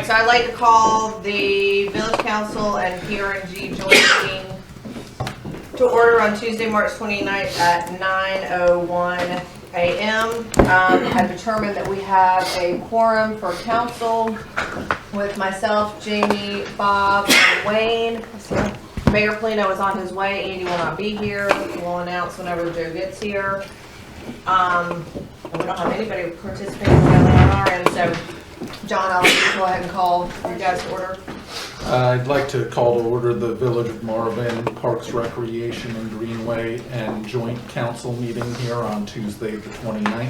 right, so I'd like to call the Village Council and PR&G joint meeting to order on Tuesday, March 29th at 9:01 a.m. I've determined that we have a quorum for council with myself, Jamie, Bob, and Wayne. Mayor Polino is on his way. Andy will not be here. We'll announce whenever Joe gets here. And we don't have anybody participating on our end, so John, I'll let you go ahead and call you guys to order. I'd like to call to order the Village of Marvin Parks Recreation and Greenway and joint council meeting here on Tuesday the 29th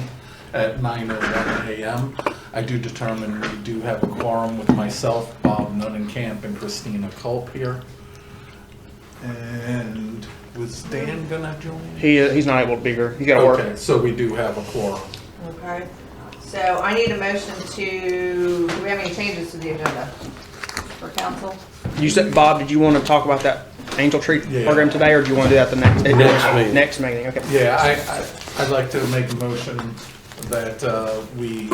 at 9:01 a.m. I do determine we do have a quorum with myself, Bob Nunnenkamp, and Christina Culp here. And was Dan gonna join? He's not able to be here. He's got to work. Okay, so we do have a quorum. Okay. So I need a motion do we have any changes to the agenda for council? You said, Bob, did you want to talk about that Angel Tree program today, or do you want to do that the next meeting? Next meeting, okay. Yeah, I'd like to make a motion that we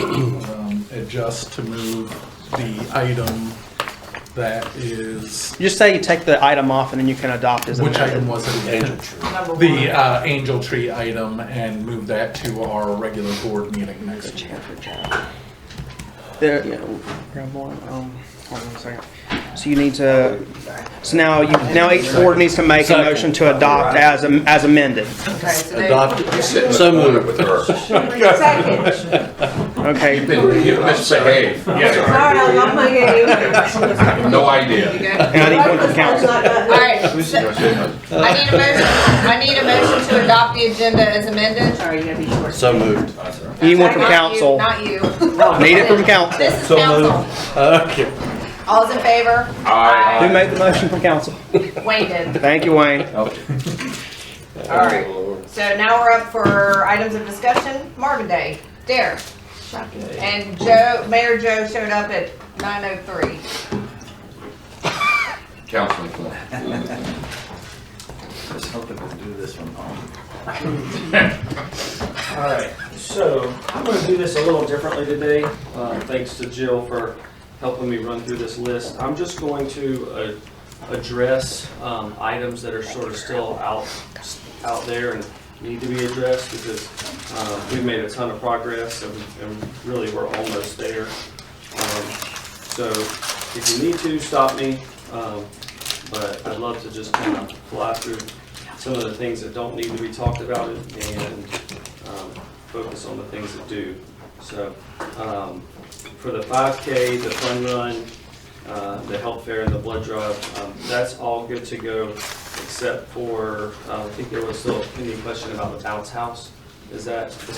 adjust to move the item that is... Just say you take the item off and then you can adopt as Which amended. item was it? Angel Tree. Number one. The Angel Tree item, and move that to our regular board meeting next week. There, grab one. Hold on a second. So you need to. So now each board needs to make a motion to adopt as amended. Okay, so they... Adopt. So moved with her. Second. Okay. You misbehaved. Sorry, I'm not my game. No idea. You good? And I need one from council. All right. I need a motion to adopt the agenda as amended. Sorry, you gotta be short. So moved. You need one from council. Not you. Need it from council. This is council. Okay. All's in favor? Who made the motion from council? Wayne did. Thank you, Wayne. All right. So now we're up for items of discussion. Marvin Day. Dare. And Mayor Joe showed up at 9:03. Councilman Flynn. I was hoping to do this from home. All right, so I'm going to do this a little differently today. Thanks to Jill for helping me run through this list. I'm just going to address items that are sort of still out there and need to be addressed, because we've made a ton of progress and really we're almost there. So if you need to, stop me. But I'd love to just kind of fly through some of the things that don't need to be talked about and focus on the things that do. So for the 5K, the fun run, the health fair, and the blood drive, that's all good to go, except for I think there was still a pending question about the bounce house. Is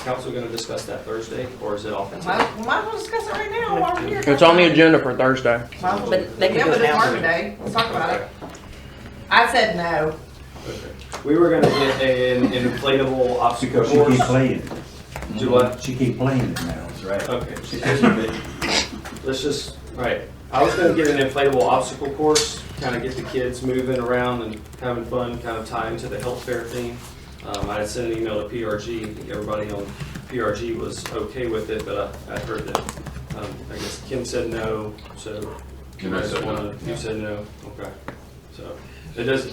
council going to discuss that Thursday, or is it off the table? We might as well discuss it right now while we're here. It's on the agenda for Thursday. But it's Marvin Day. Let's talk about it. I said no. Okay. We were going to get an inflatable obstacle Because course. she keep playing. Do what? She keep playing it now, right? Okay. She keeps a bit. Let's just, right. I was going to get an inflatable obstacle course, kind of get the kids moving around and having fun, kind of tie into the health fair theme. I had sent an email to PR&G. I think everybody on PR&G was okay with it, but I heard that, I guess Kim said no, so you said no. Okay. So it doesn't,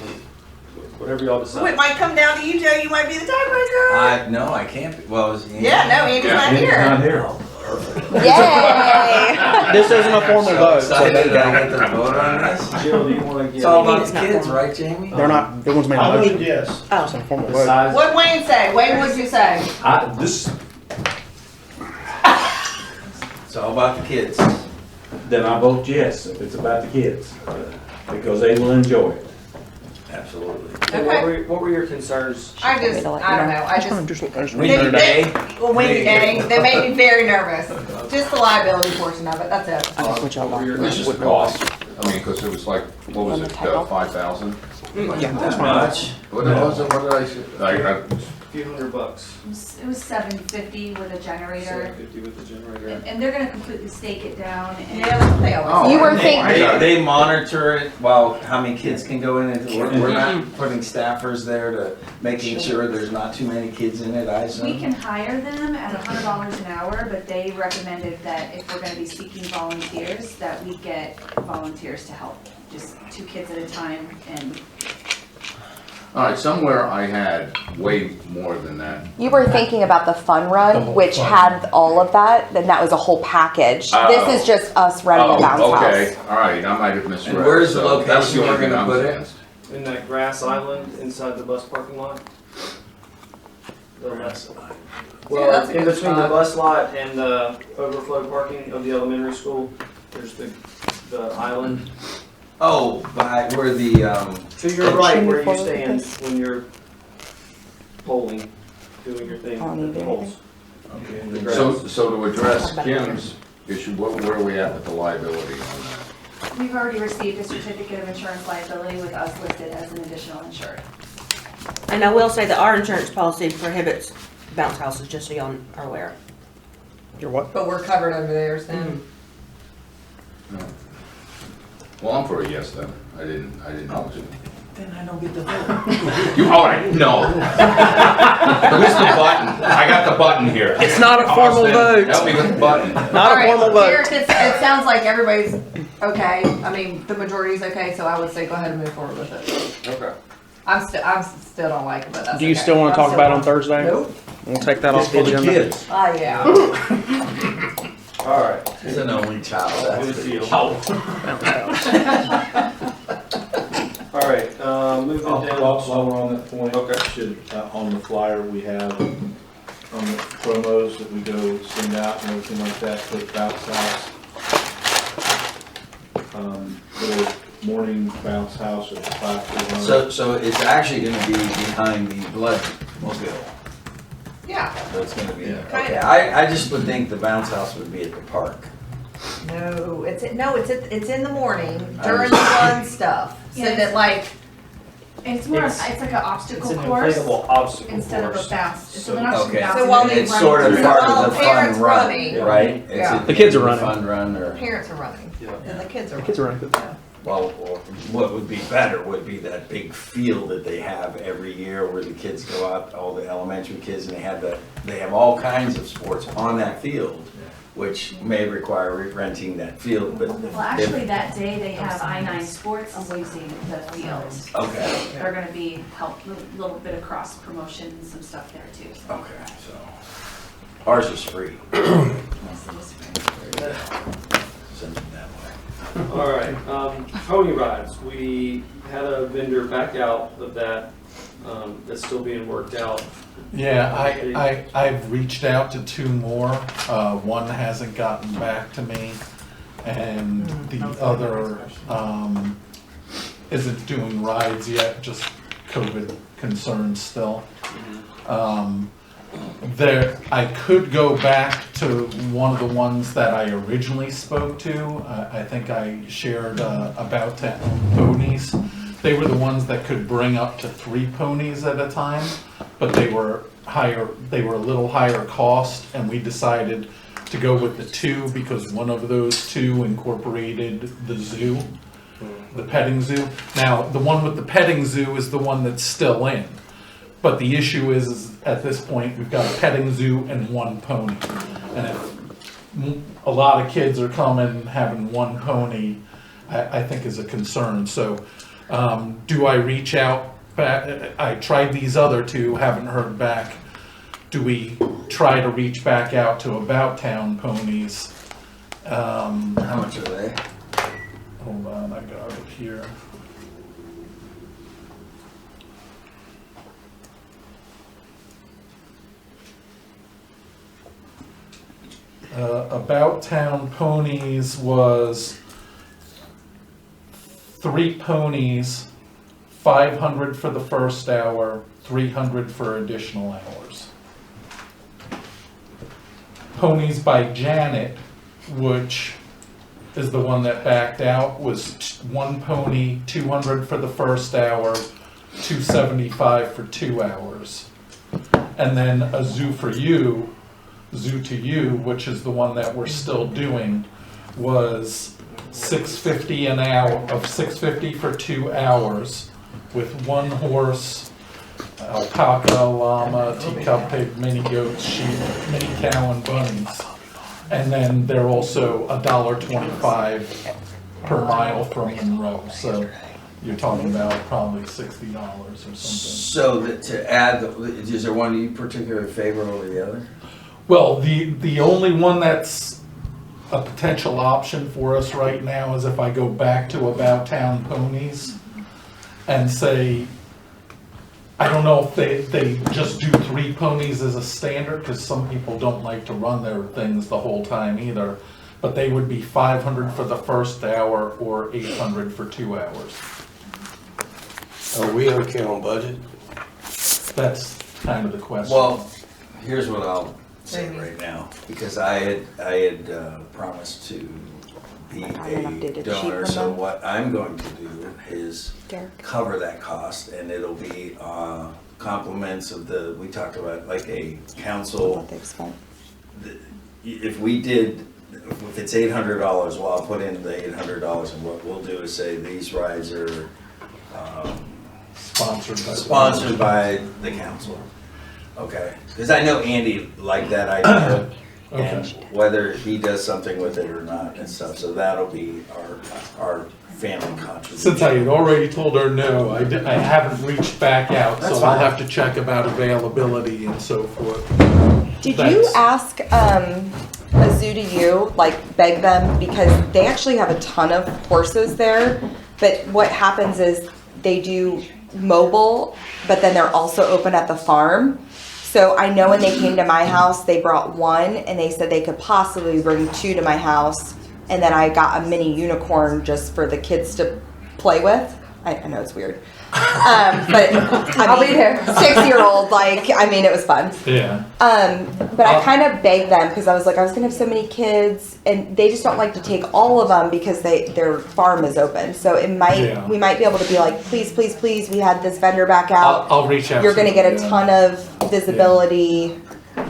whatever y'all decide. It might come down to you, Joe. You might be the tiebreaker. No, I can't be. Well, is Andy? Yeah, no, Andy's not Andy's here. not here. Yay! This isn't a formal vote. Excited I get to vote on this. Jill, do you want to get? It's all about the kids, right, Jamie? They're not. It was made a I motion. voted yes. It's a formal The vote. size? What'd Wayne say? Wayne, what'd you say? It's all about the kids. Then I vote yes if it's about the kids, because they will enjoy it. Absolutely. Okay. What were your concerns? I don't know. I just Windy day. windy day. They made me very nervous. Just the liability portion of it. That's it. This is the cost. I mean, because it was like, what was it, 5,000? Yeah, that's Much. What did I say? few $100. It was $750 with a generator. $750 with the generator. And they're gonna completely stake it down and. Yeah, that's what they always. You were They- thinking- They monitor it while, how many kids can go in it? We're not putting staffers there to making sure there's not too many kids in it, I assume? We can hire them at $100 an hour, but they recommended that if we're gonna be seeking volunteers, that we get volunteers to help, just 2 kids at a time, and All right, somewhere I had way more than that. You were thinking about the fun The run, whole which fun had all of that, then that was a whole package. Oh. This is just us running a bounce Okay, house. all right, I might have misread. And where's the So that's location we're only thing gonna I was put it? against. In that grass island inside the bus parking lot. The left. Yeah, Well, that's a in good between the spot. bus lot and the overflow parking of the elementary school, there's the island. Oh, by where the, To your right, Can you where you forward stand this? when you're polling, doing your thing Oh, at the need polls. The grass. So to address Kim's issue, where are we at with the liability on that? we've already received a certificate of insurance liability with us listed as an additional insured. And I will say that our insurance policy prohibits bounce houses, just so y'all are aware. You're what? But we're covered under theirs then. Well, I'm for a yes then. I didn't know. then I don't get the vote. You, all right, no. Where's the button? I got the button here. It's not a formal Austin, vote. help me with the button. Not All a right, formal vote. Derek, it sounds like everybody's okay. I mean, the majority's okay, so I would say go ahead and move forward with it. Okay. I'm still don't like it, but that's Do you okay. still want to I'm talk still about it on not- Thursday? Nope. We'll take that off Just the for the agenda. kids. Ah, yeah. All right. He's an only child, Good that's deal. the. All right, moving While down. we're on that point, Okay. should, on the flyer, we have, on the promos that we go send out and everything like that, put bounce house. The morning bounce house at 5 So it's actually gonna be behind the blood mobile. Yeah. So it's gonna be, Yeah. okay. Kinda. I just would think the bounce house would be at the park. No, it's in the morning during the fun stuff. So Yes. that like It's more, it's like an obstacle It's an course inflatable obstacle instead of a course. bounce. So So- they're not just Okay. bouncing. So while they're they It's running sort of through. part While of the fun parents run, running. right? It's Yeah. at The kids are end of running. Fun run or, parents are running Yeah. and the kids are The kids are running. well, or what would be better would be that big field that they have every year where the kids go out, all the elementary kids, and they have all kinds of sports on that field, which may require renting that field, but. Well, actually, that day they have I-9 Sports using the field. Okay, They're gonna be a little bit of cross promotion and some stuff there too. So. okay, so ours is free. Yes, it is free. Send it that way. All right, pony rides, we had a vendor back out of that, that's still being worked out. Yeah, I've reached out to 2 more. One hasn't gotten back to me, and the other isn't doing rides yet, just COVID concerns still. I could go back to one of the ones that I originally spoke to. I think I shared about to own ponies. They were the ones that could bring up to 3 ponies at a time, but they were a little higher cost, and we decided to go with the 2 because one of those 2 incorporated the zoo, the petting zoo. Now, the one with the petting zoo is the one that's still in. But the issue is at this point, we've got a petting zoo and 1 pony. And if a lot of kids are coming, having 1 pony, I think is a concern. So, do I reach out back? I tried these other 2, haven't heard back. Do we try to reach back out to About Town ponies? How much are they? Hold on, I got it here. About Town Ponies was 3 ponies, 500 for the first hour, 300 for additional hours. Ponies by Janet, which is the one that backed out, was 1 pony, 200 for the first hour, 275 for 2 hours. And then a Zoo for You, Zoo to You, which is the one that we're still doing, was $6.50 an hour, of $6.50 for 2 hours, with 1 horse, alpaca, llama, teacup pig, mini goats, sheep, mini cow, and bunnies. And then they're also $1.25 per mile from Monroe, so you're talking about probably $60 or something. So to add, is there one you particularly favor over the other? Well, the only one that's a potential option for us right now is if I go back to About Town Ponies and say, I don't know if they just do 3 ponies as a standard, because some people don't like to run their things the whole time either, but they would be $500 for the first hour or $800 for 2 hours. Are we okay on budget? That's kind of the question. Well, here's what I'll say right now, because I had promised to be an a updated sheet donor, from so them. what I'm going to do is Derek. cover that cost, and it'll be compliments of we talked about like a council. What they've spent. If we did, if it's $800, well, I'll put in the $800, and what we'll do is say these rides are sponsored by the council. Okay, because I know Andy liked that idea, and whether he does something with it or not and stuff, so that'll be our family contribution. Since I had already told her no, I haven't reached back out, so That's I'll fine. have to check about availability and so forth. Did you ask a Zoo to You, like beg them, because they actually have a ton of horses there, but what happens is they do mobile, but then they're also open at the farm. So I know when they came to my house, they brought 1 and they said they could possibly bring 2 to my house. And then I got a mini unicorn just for the kids to play with. I know it's weird. But I'll be there. 6-year-old, it was fun. Yeah. But I kind of begged them because I was like, I was gonna have so many kids, and they just don't like to take all of them because their farm is open. So we might be able to be like, please, please, please, we had this vendor back out. I'll reach out. You're gonna get a them. ton of visibility.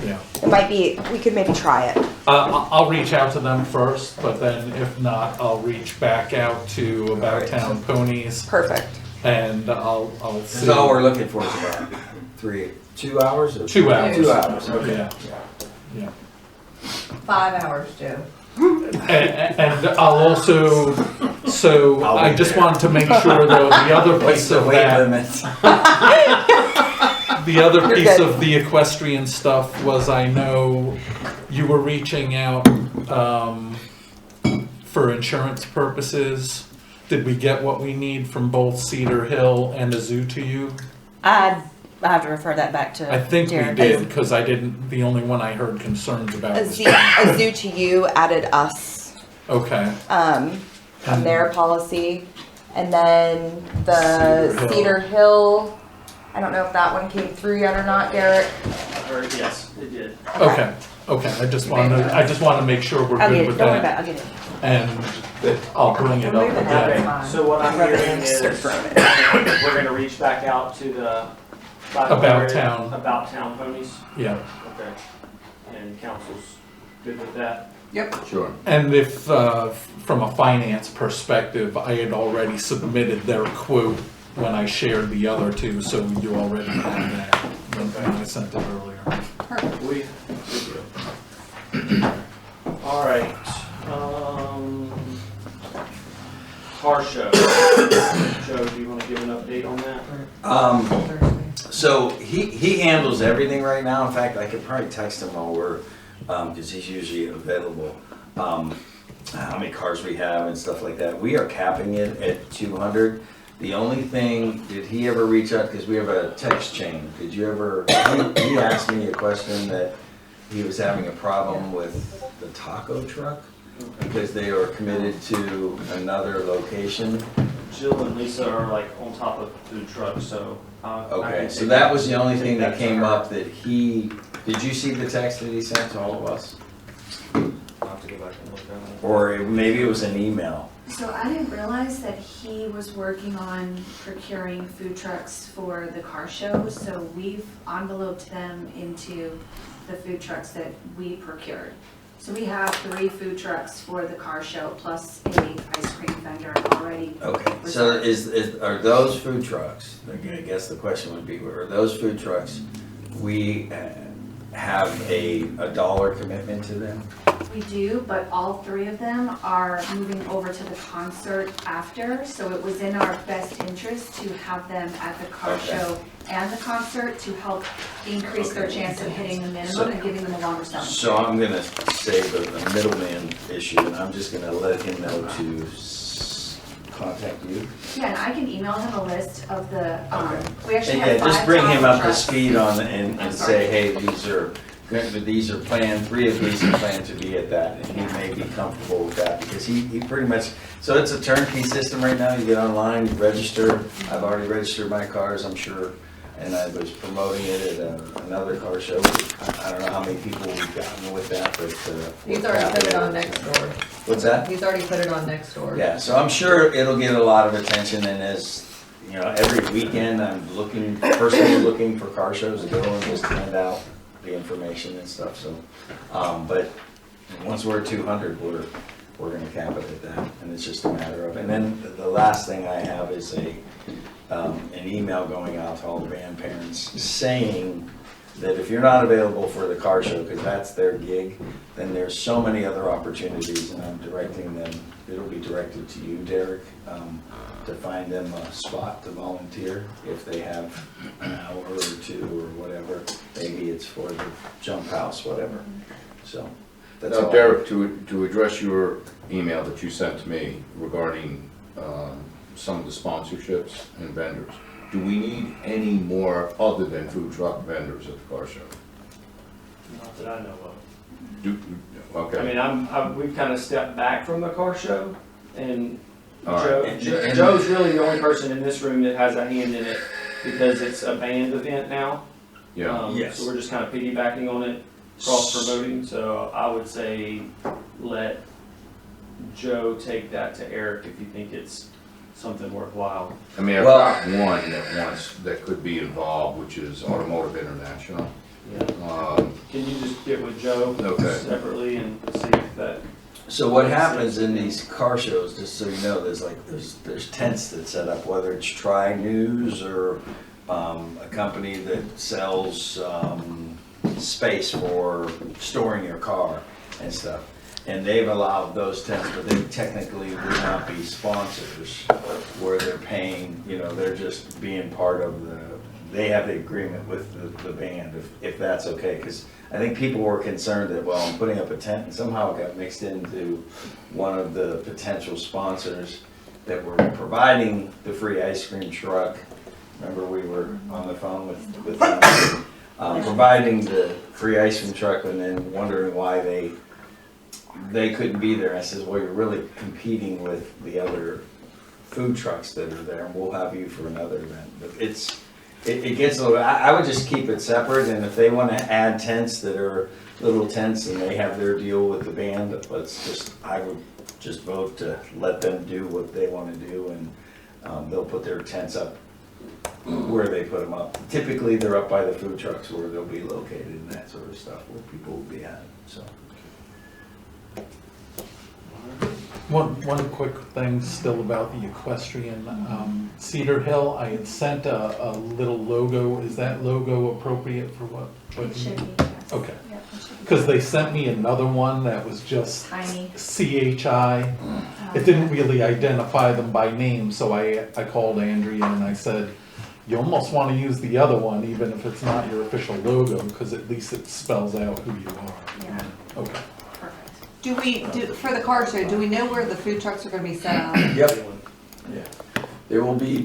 Yeah. It might be, we could maybe try it. I'll reach out to them first, but then if not, I'll reach back out to About Town Ponies. Perfect. And I'll see. Because all we're looking for is about 2 hours? Or 2 hours. 2 hours, okay. Yeah. 5 hours, Joe. And I'll also, so I just wanted to make sure though, the other piece of that, the other piece of the equestrian stuff was, I know you were reaching out for insurance purposes. Did we get what we need from both Cedar Hill and a Zoo to You? I have to refer that back to I think we Derek. did, because the only one I heard concerns about A was. Zoo to You added us Okay. on their policy, and then the Cedar Hill. I don't know if that one came through yet or not, Derek. Yes, it did. Okay. I just wanted to make sure we're I'll get good it. with Don't worry about that. it. I'll get it. And I'll bring it up again. Okay, so what I'm hearing is we're gonna reach back out to the About Town. About Town Ponies. Yeah. Okay. And council's good with that? Sure. And if, from a finance perspective, I had already submitted their quote when I shared the other 2, so you already have that when I sent it earlier. All right. Car show. Joe, do you want to give an update on that? So he handles everything right now. In fact, I could probably text him while we're, because he's usually available, how many cars we have and stuff like that. We are capping it at 200. The only thing, did he ever reach out, because we have a text chain, did you ever, he asked me a question that he was having a problem with the taco truck because they are committed to another location. Jill and Lisa are like on top of food trucks, so. Okay, so that was the only thing that came up that did you see the text that he sent to all of us? I'll have to go back and look at it. Or maybe it was an email. So I didn't realize that he was working on procuring food trucks for the car show, so we've enveloped them into the food trucks that we procured. So we have 3 food trucks for the car show, plus a ice cream vendor already. Okay, so are those food trucks, I guess the question would be, are those food trucks, we have a dollar commitment to them? We do, but all 3 of them are moving over to the concert after, so it was in our best interest to have them at the car show and the concert to help increase their chance of hitting the minimum and giving them a longer selling. So I'm gonna save the middleman issue, and I'm just gonna let him know to contact you. Yeah, and I can email him a list of the, we And actually yeah, have 5 just bring him up to trucks. speed on, and say, hey, these are planned, 3 of these are planned to be at that, and he may be comfortable with that, because he pretty much, so it's a turnkey system right now, you get online, you register, I've already registered my cars, I'm sure, and I was promoting it at another car show. I don't know how many people we've gotten with that, but. He's already put it on next door. What's that? He's already put it on next door. Yeah, so I'm sure it'll get a lot of attention, and as, you know, every weekend, I'm personally looking for car shows to go and just hand out the information and stuff, so. But once we're at 200, we're gonna cap it at that, and it's just a matter of, and then the last thing I have is an email going out to all the band parents saying that if you're not available for the car show, because that's their gig, then there's so many other opportunities, and I'm directing them, it'll be directed to you, Derek, to find them a spot to volunteer if they have an hour or 2 or whatever. Maybe it's for the jump house, whatever. So that's Now, all. Derek, to address your email that you sent to me regarding some of the sponsorships and vendors, do we need any more other than food truck vendors at the car show? Not that I know of. Okay. I mean, we've kind of stepped back from the car show, and All right. Joe's really the only person in this room that has a hand in it, because it's a band event now. Yeah. Yes. So we're just kind of piggybacking on it, cross-promoting, so I would say let Joe take that to Eric if you think it's something worthwhile. I mean, I've got one that could be involved, which is Automotive International. Yeah. Can you just get with Joe separately and see if that... So what happens in these car shows, just so you know, there's tents that set up, whether it's Tri News or a company that sells space for storing your car and stuff. And they've allowed those tents, but they technically would not be sponsors where they're paying, you know, they're just being part of they have the agreement with the band, if that's okay. Because I think people were concerned that, well, I'm putting up a tent, and somehow it got mixed into one of the potential sponsors that were providing the free ice cream truck. Remember, we were on the phone with them, providing the free ice cream truck, and then wondering why they couldn't be there. I says, well, you're really competing with the other food trucks that are there, and we'll have you for another event. But it gets a little, I would just keep it separate, and if they want to add tents that are little tents and they have their deal with the band, I would just vote to let them do what they want to do, and they'll put their tents up where they put them up. Typically, they're up by the food trucks where they'll be located and that sort of stuff, where people will be at, so. One quick thing still about the equestrian, Cedar Hill, I had sent a little logo. Is that logo appropriate for what? It should be, yes. Okay. Yep, it should be. Because they sent me another one that was just Tiny. CHI. It didn't really identify them by name, so I called Andrea and I said, you almost want to use the other one, even if it's not your official logo, because at least it spells out who you are. Yeah. Okay. For the car show, do we know where the food trucks are gonna be set up? Yep. Yeah. There will be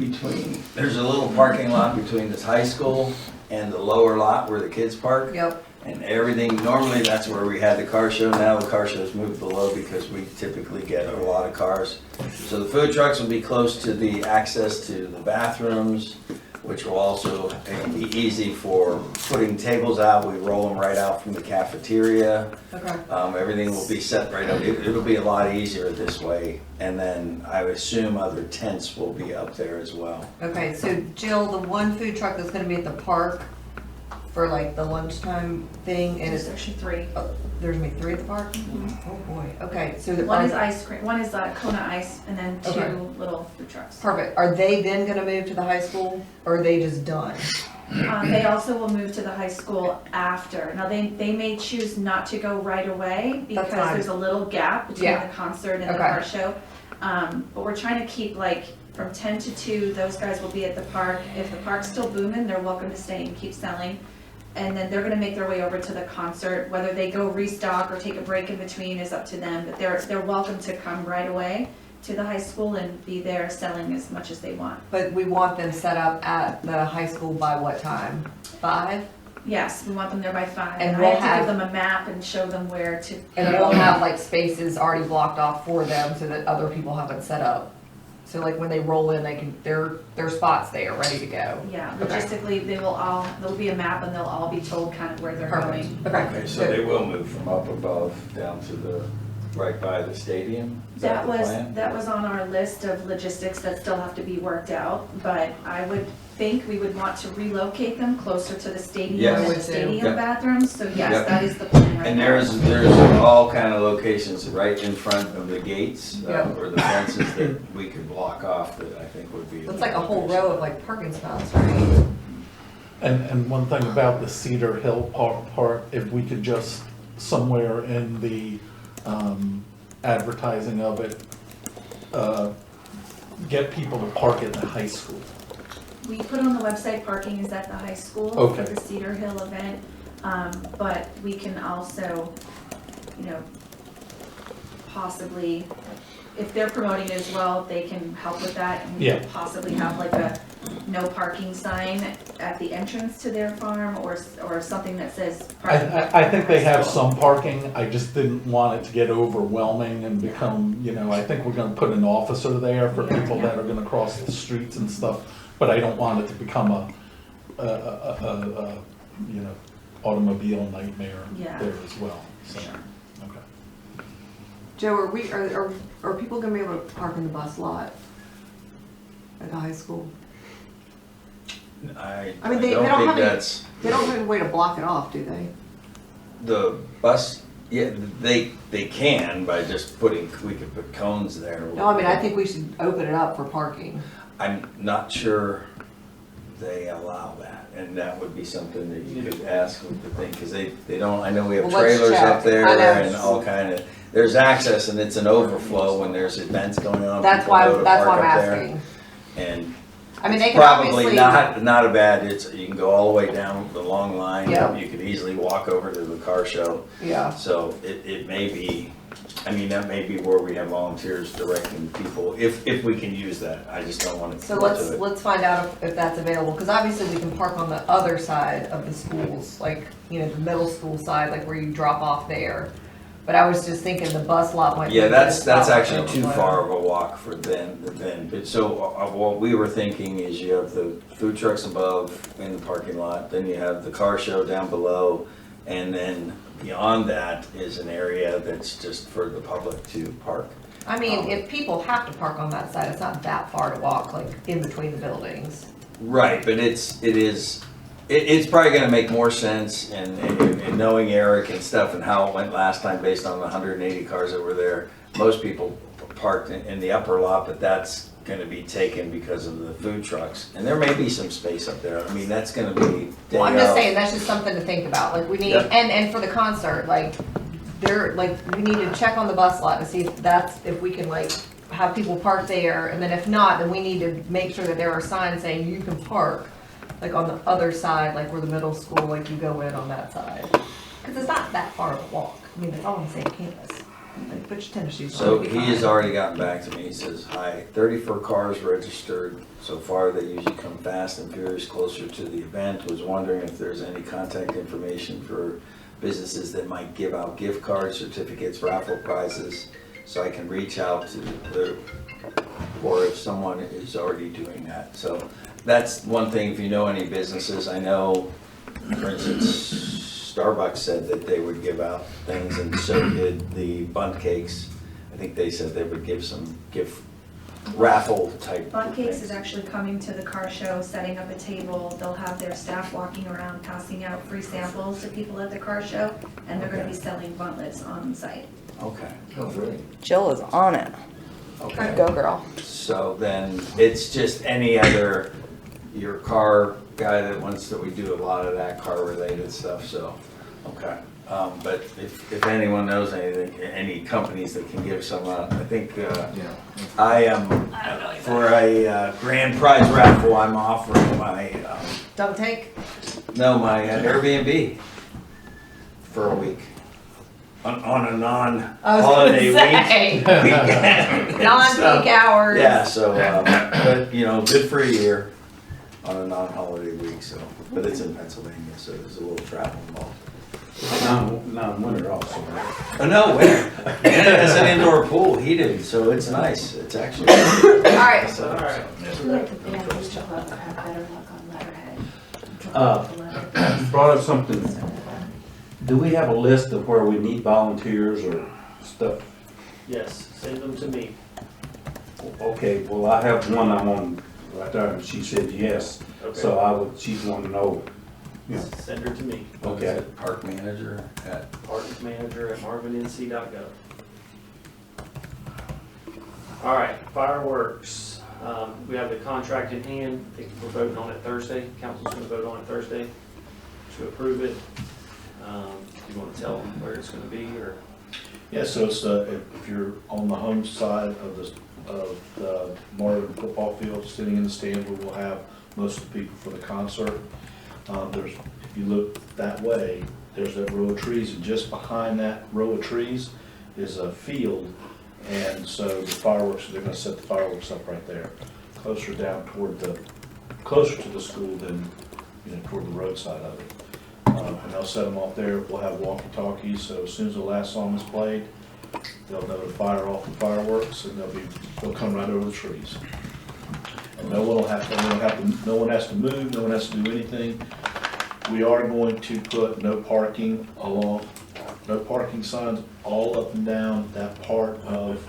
there's a little parking lot between this high school and the lower lot where the kids park. Yep. And everything, normally that's where we had the car show. Now the car show's moved below because we typically get a lot of cars. So the food trucks will be close to the access to the bathrooms. which will also be easy for putting tables out. We roll them right out from the cafeteria. Okay. Everything will be set right up. It'll be a lot easier this way. And then I would assume other tents will be up there as well. Okay, so Jill, the one food truck that's gonna be at the park for like the lunchtime thing, and There's it's, actually 3. there's gonna be 3 at the park? Oh boy, okay, so the. One is ice cream, one is Kona Ice, and then 2 Okay. little food trucks. Perfect. Are they then gonna move to the high school, or are they just done? They also will move to the high school after. Now, they may choose not to go right away because That's fine. there's a little gap between Yeah. the concert and the Okay. car show. But we're trying to keep like from 10 to 2, those guys will be at the park. If the park's still booming, they're welcome to stay and keep selling. And then they're gonna make their way over to the concert. Whether they go restock or take a break in between is up to them, but they're welcome to come right away to the high school and be there selling as much as they want. But we want them set up at the high school by what time? 5? Yes, we want them there by 5. And I we'll have to have- give them a map and show them where to. And we'll have like spaces already blocked off for them so that other people haven't set up. So like when they roll in, they can, their spots there, ready to go. Yeah, Okay. logistically, there'll be a map and they'll all be told kind of where they're Perfect. going. Okay, so they will move from up above down to the, right by the stadium? Is That the was, plan? that was on our list of logistics that still have to be worked out, but I would think we would want to relocate them closer to the stadium Yes. and I the would too. stadium Yep. bathrooms, so Yep. yes, that is the plan right And now. there's all kind of locations right in front of the gates, Yep. or the fences that we could block off that I think would be. So it's like a whole row of like parking spots, right? And one thing about the Cedar Hill part, if we could just somewhere in the advertising of it, get people to park at the high school. We put on the website parking is at the high school Okay. for the Cedar Hill event, but we can also, possibly, if they're promoting it as well, they can help with that. And we Yeah. could possibly have like a no parking sign at the entrance to their farm or something that says. parking at I think they the high have school. some parking, I just didn't want it to get overwhelming and become, I think we're gonna put an officer there for Yeah. people that are gonna cross the streets and stuff, but I don't want it to become a automobile nightmare Yeah. there as well, so, Sure. okay. Joe, are people gonna be able to park in the bus lot at the high school? I I mean, they don't don't think have any- that's, They don't have a way to block it off, do they? the bus, yeah, they can by just we could put cones there. No, I mean, I think we should open it up for parking. I'm not sure they allow that, and that would be something that you could ask with the thing, because they don't, I know we have Well, let's trailers up check. there I know. and all kind of, there's access and it's an overflow when there's events going on. That's people why, go to that's why park I'm up there. asking. And I mean, they can probably obviously. not a bad, you can go all the way down the long line. Yeah. You could easily walk over to the car show. Yeah. So it may be, that may be where we have volunteers directing people, if we can use that. I just don't want to So commit to it. let's find out if that's available, because obviously we can park on the other side of the schools, like, the middle school side, like where you drop off there. But I was just thinking the bus lot might be. Yeah, a good that's spot for actually too overflow. far of a walk for then. But so what we were thinking is you have the food trucks above in the parking lot, then you have the car show down below, and then beyond that is an area that's just for the public to park. I mean, if people have to park on that side, it's not that far to walk, like, in between the buildings. Right, but it's probably gonna make more sense, and knowing Eric and stuff and how it went last time based on the 180 cars that were there, most people parked in the upper lot, but that's gonna be taken because of the food trucks. And there may be some space up there. I mean, that's gonna be day Well, I'm just of. saying, that's just something to think about, like, we need, Yep. and for the concert, like, we need to check on the bus lot to see if we can, like, have people park there, and then if not, then we need to make sure that there are signs saying you can park, like, on the other side, like, where the middle school, like, you go in on that side. Because it's not that far of a walk, I mean, it's all on the same campus. Like, put your tennis shoes on. So it'll be he has fine. already gotten back to me. He says, hi, 34 cars registered. So far, they usually come fast and furious closer to the event. Was wondering if there's any contact information for businesses that might give out gift cards, certificates, raffle prizes, so I can reach out to or if someone is already doing that. So that's one thing, if you know any businesses, I know, for instance, Starbucks said that they would give out things, and so did the Bundt Cakes. I think they said they would give some gift raffle type. Bundt Cakes things. is actually coming to the car show, setting up a table. They'll have their staff walking around, passing out free samples to people at the car show, and they're gonna be selling buntlets on site. Okay, Jill is on it. okay. Go girl. So then it's just any other, your car guy that wants, that we do a lot of that car related stuff, so, okay. But if anyone knows anything, any companies that can give some, I think, I am, for a grand prize raffle, I'm offering my, Don't take? no, my Airbnb for a week. On a non-holiday week. Non-peak hours. Yeah, so, but, you know, good for a year on a non-holiday week, so, but it's in Pennsylvania, so there's a little travel involved. Non-winter also. Oh, no, winter. And it has an indoor pool, heated, so it's nice, it's actually. All right. So, All right. Like the bandits will have better luck on letterhead. Brought up something. Do we have a list of where we need volunteers or stuff? Yes, send them to me. Okay, well, I have one I'm on right there, and she said yes. Okay. So she'd want to know. Yeah. Send her to me. what is it, park manager at, Park manager at marvinnc.gov. All right, fireworks. We have the contract in hand. I think we're voting on it Thursday. Council's gonna vote on it Thursday to approve it. Do you want to tell them where it's gonna be, or? Yeah, so it's, if you're on the home side of the Marvin football field, sitting in the stand where we'll have most of the people for the concert. If you look that way, there's that row of trees, and just behind that row of trees is a field. And so the fireworks, they're gonna set the fireworks up right there, closer to the school than, toward the roadside of it. And they'll set them off there. We'll have walkie-talkies, so as soon as the last song is played, they'll know to fire off the fireworks, and they'll come right over the trees. And no one has to move, no one has to do anything. We are going to put no parking signs all up and down that part of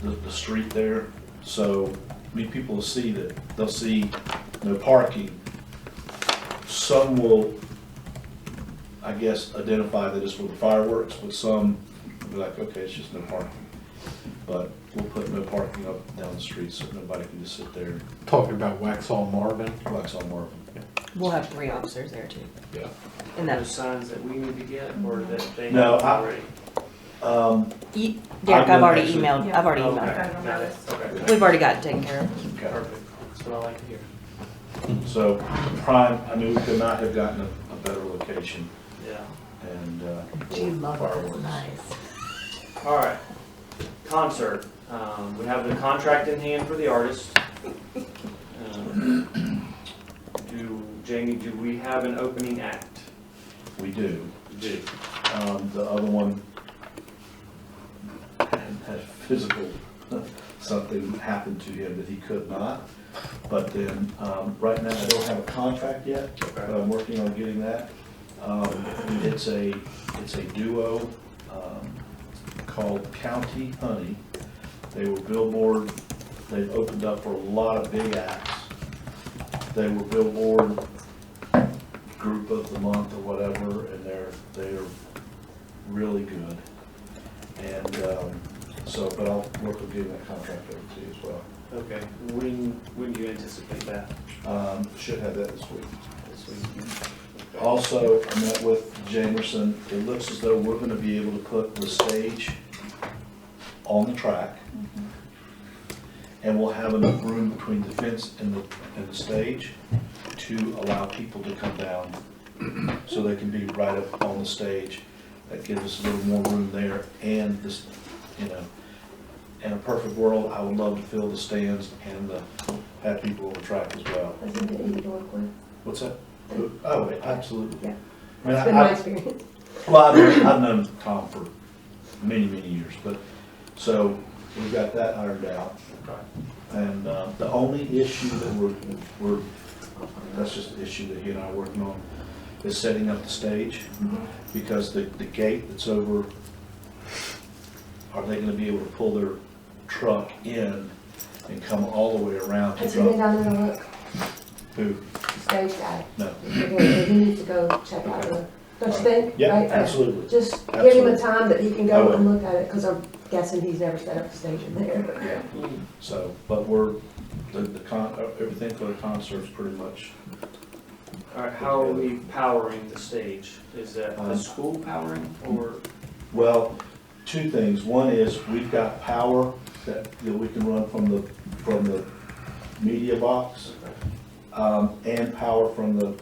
the street there. So people will see that, they'll see no parking. Some will, I guess, identify that it's for the fireworks, but some will be like, okay, it's just no parking. But we'll put no parking up and down the street so nobody can just sit there. Talking about Waxhaw Marvin. Waxhaw Marvin. We'll have 3 officers there too. Yeah. And Those that's, signs that we need to get, or that they No, have already? Derek, I've already actually- emailed, I've already Okay, emailed. got it. Okay, We've already got it taken care of. Okay. perfect. That's what I like to hear. So prime, I mean, we could not have gotten a better location Yeah. and, Gee, love it, fireworks. that's nice. All right, concert. We have the contract in hand for the artist. Jamie, do we have an opening act? We do. We do. The other one had physical, something happened to him that he could not. But then, right now, I don't have a contract yet, but I'm working on getting that. It's a duo, called County Honey. They were Billboard, they've opened up for a lot of big acts. They were Billboard Group of the Month or whatever, and they're really good. And but I'll work on getting that contract over to you as well. Okay, when do you anticipate that? Should have that this week. This week? Also, I met with Jamerson. It looks as though we're gonna be able to put the stage on the track. And we'll have enough room between the fence and the stage to allow people to come down so they can be right up on the stage. That gives us a little more room there, and this, in a perfect world, I would love to fill the stands and have people on the track as well. Isn't it indoor work? What's that? Oh, absolutely. Yeah. I mean, It's been my experience. Well, I've known Tom for many, many years, but, so we've got that ironed out. And the only issue that that's just an issue that he and I are working on, is setting up the stage. Because the gate that's over, are they gonna be able to pull their truck in and come all the way around to Has he been drop? down there to look? Who? Stage guy. No. Okay, he needs to go check out the, don't you think? Yeah, Right? absolutely. Just give him a Absolutely. time that he can I go will. and look at it, because I'm guessing he's never set up the stage in there. Yeah. So, but everything for the concert's pretty much, All right, how are we powering the stage? Is that the school powering or? well, two things. One is, we've got power that we can run from the media box, and power from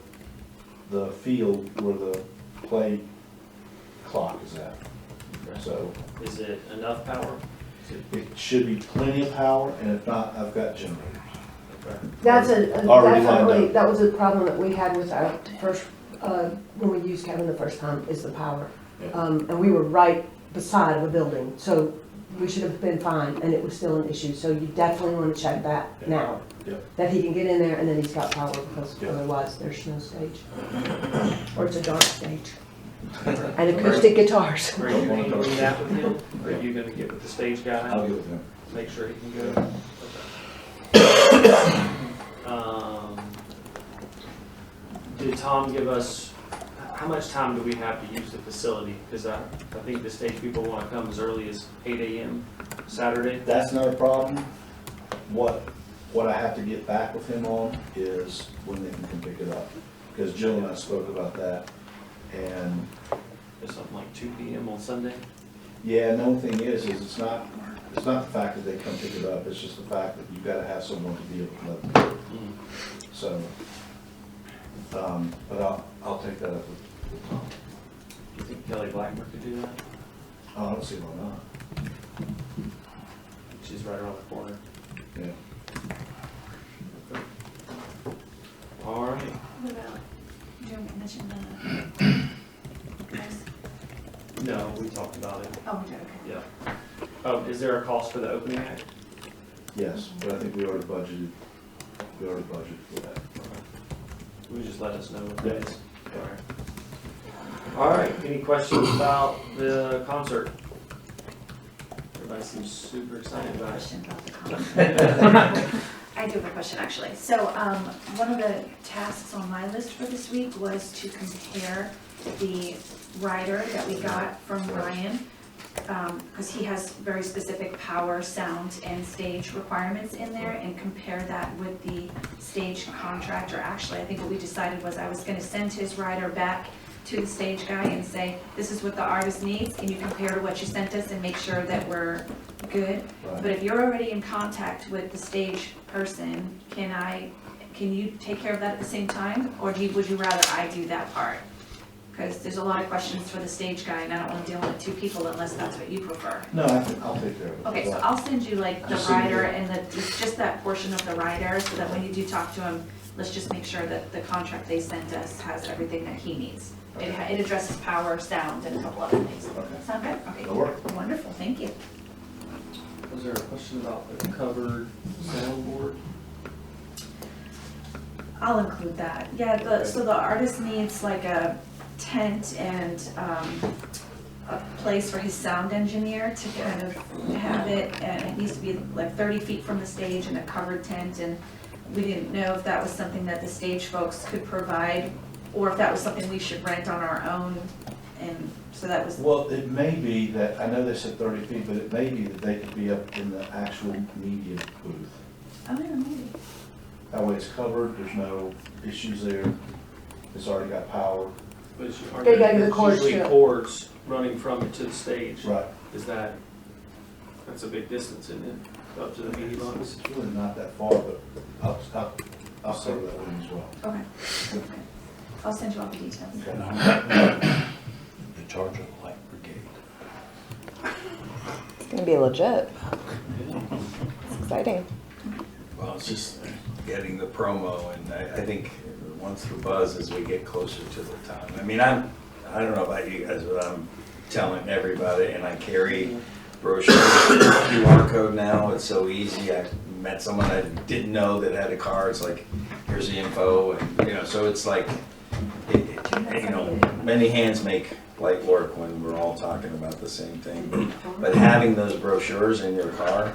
the field where the play clock is at. So Is it enough power? it should be plenty of power, and if not, I've got generators. That's Already lined definitely, up. that was a problem that we had with our first, when we used Kevin the first time, is the power. Yeah. And we were right beside the building, so we should have been fine, and it was still an issue. So you definitely want to check that Yeah. now. Yeah. That he can get in there and then he's got power, because Yeah. otherwise there's no stage. Or it's a dark stage. And acoustic guitars. Are you gonna do that with him? Or are you gonna get with the stage guy? I'll get with him. Make sure he can go? Okay. Did Tom give us, how much time do we have to use the facility? Because I think the stage people want to come as early as 8 a.m. Saturday. That's not a problem. What I have to get back with him on is when they can come pick it up. Because Jill and I spoke about that, and Is something like 2 p.m. on Sunday? yeah, and the only thing is it's not the fact that they come pick it up, it's just the fact that you've gotta have someone to be able to let them go. So, but I'll take that up with Tom. Do you think Kelly Blackmer could do that? Oh, I don't see why not. She's right around the corner. Yeah. All right. What about, do you mention the price? No, we talked about it. Oh, we did, okay. Yeah. Oh, is there a cost for the opening act? Yes, but I think we already budgeted for that. Will you just let us know what that Yes. is? All right, any questions about the concert? Everybody seems super excited about it. Question about the concert. I do have a question, actually. So, one of the tasks on my list for this week was to compare the rider that we got from Ryan, because he has very specific power, sound, and stage requirements in there, and compare that with the stage contractor. Actually, I think what we decided was I was gonna send his rider back to the stage guy and say, this is what the artist needs, can you compare to what you sent us and make sure that we're good? Right. But if you're already in contact with the stage person, can you take care of that at the same time? Or would you rather I do that part? Because there's a lot of questions for the stage guy, and I don't want to deal with two people unless that's what you prefer. No, I'll take care of it. Okay, so I'll send you like the Just send me rider the- and just that portion of the rider, so that when you do talk to him, let's just make sure that the contract they sent us has everything that he needs. It addresses power, sound, and a couple other things. Okay. Sound good? Okay. That'll work. Wonderful, thank you. Was there a question about the covered soundboard? I'll include that. Yeah, so the artist needs like a tent and a place for his sound engineer to kind of have it, and it needs to be like 30 feet from the stage in a covered tent, and we didn't know if that was something that the stage folks could provide, or if that was something we should rent on our own, and so that was, Well, it may be that, I know they said 30 feet, but it may be that they could be up in the actual media booth. oh, yeah, maybe. That way it's covered, there's no issues there, it's already got power. Which are They got the cords usually to it. cords running from it to the stage. Right. Is that's a big distance, isn't it? Up to the media box? It's really not that far, but I'll cover that one as well. Okay. Okay. I'll send you all the details. The charge of the light brigade. It's gonna be legit. It's exciting. Well, it's just getting the promo, and I think once the buzz as we get closer to the time. I mean, I don't know about you guys, but I'm telling everybody, and I carry brochure, QR code now, it's so easy. I met someone I didn't know that had a car, it's like, here's the info, and, you know, so it's like, you know, many hands make light work when we're all talking about the same thing. But having those brochures in your car,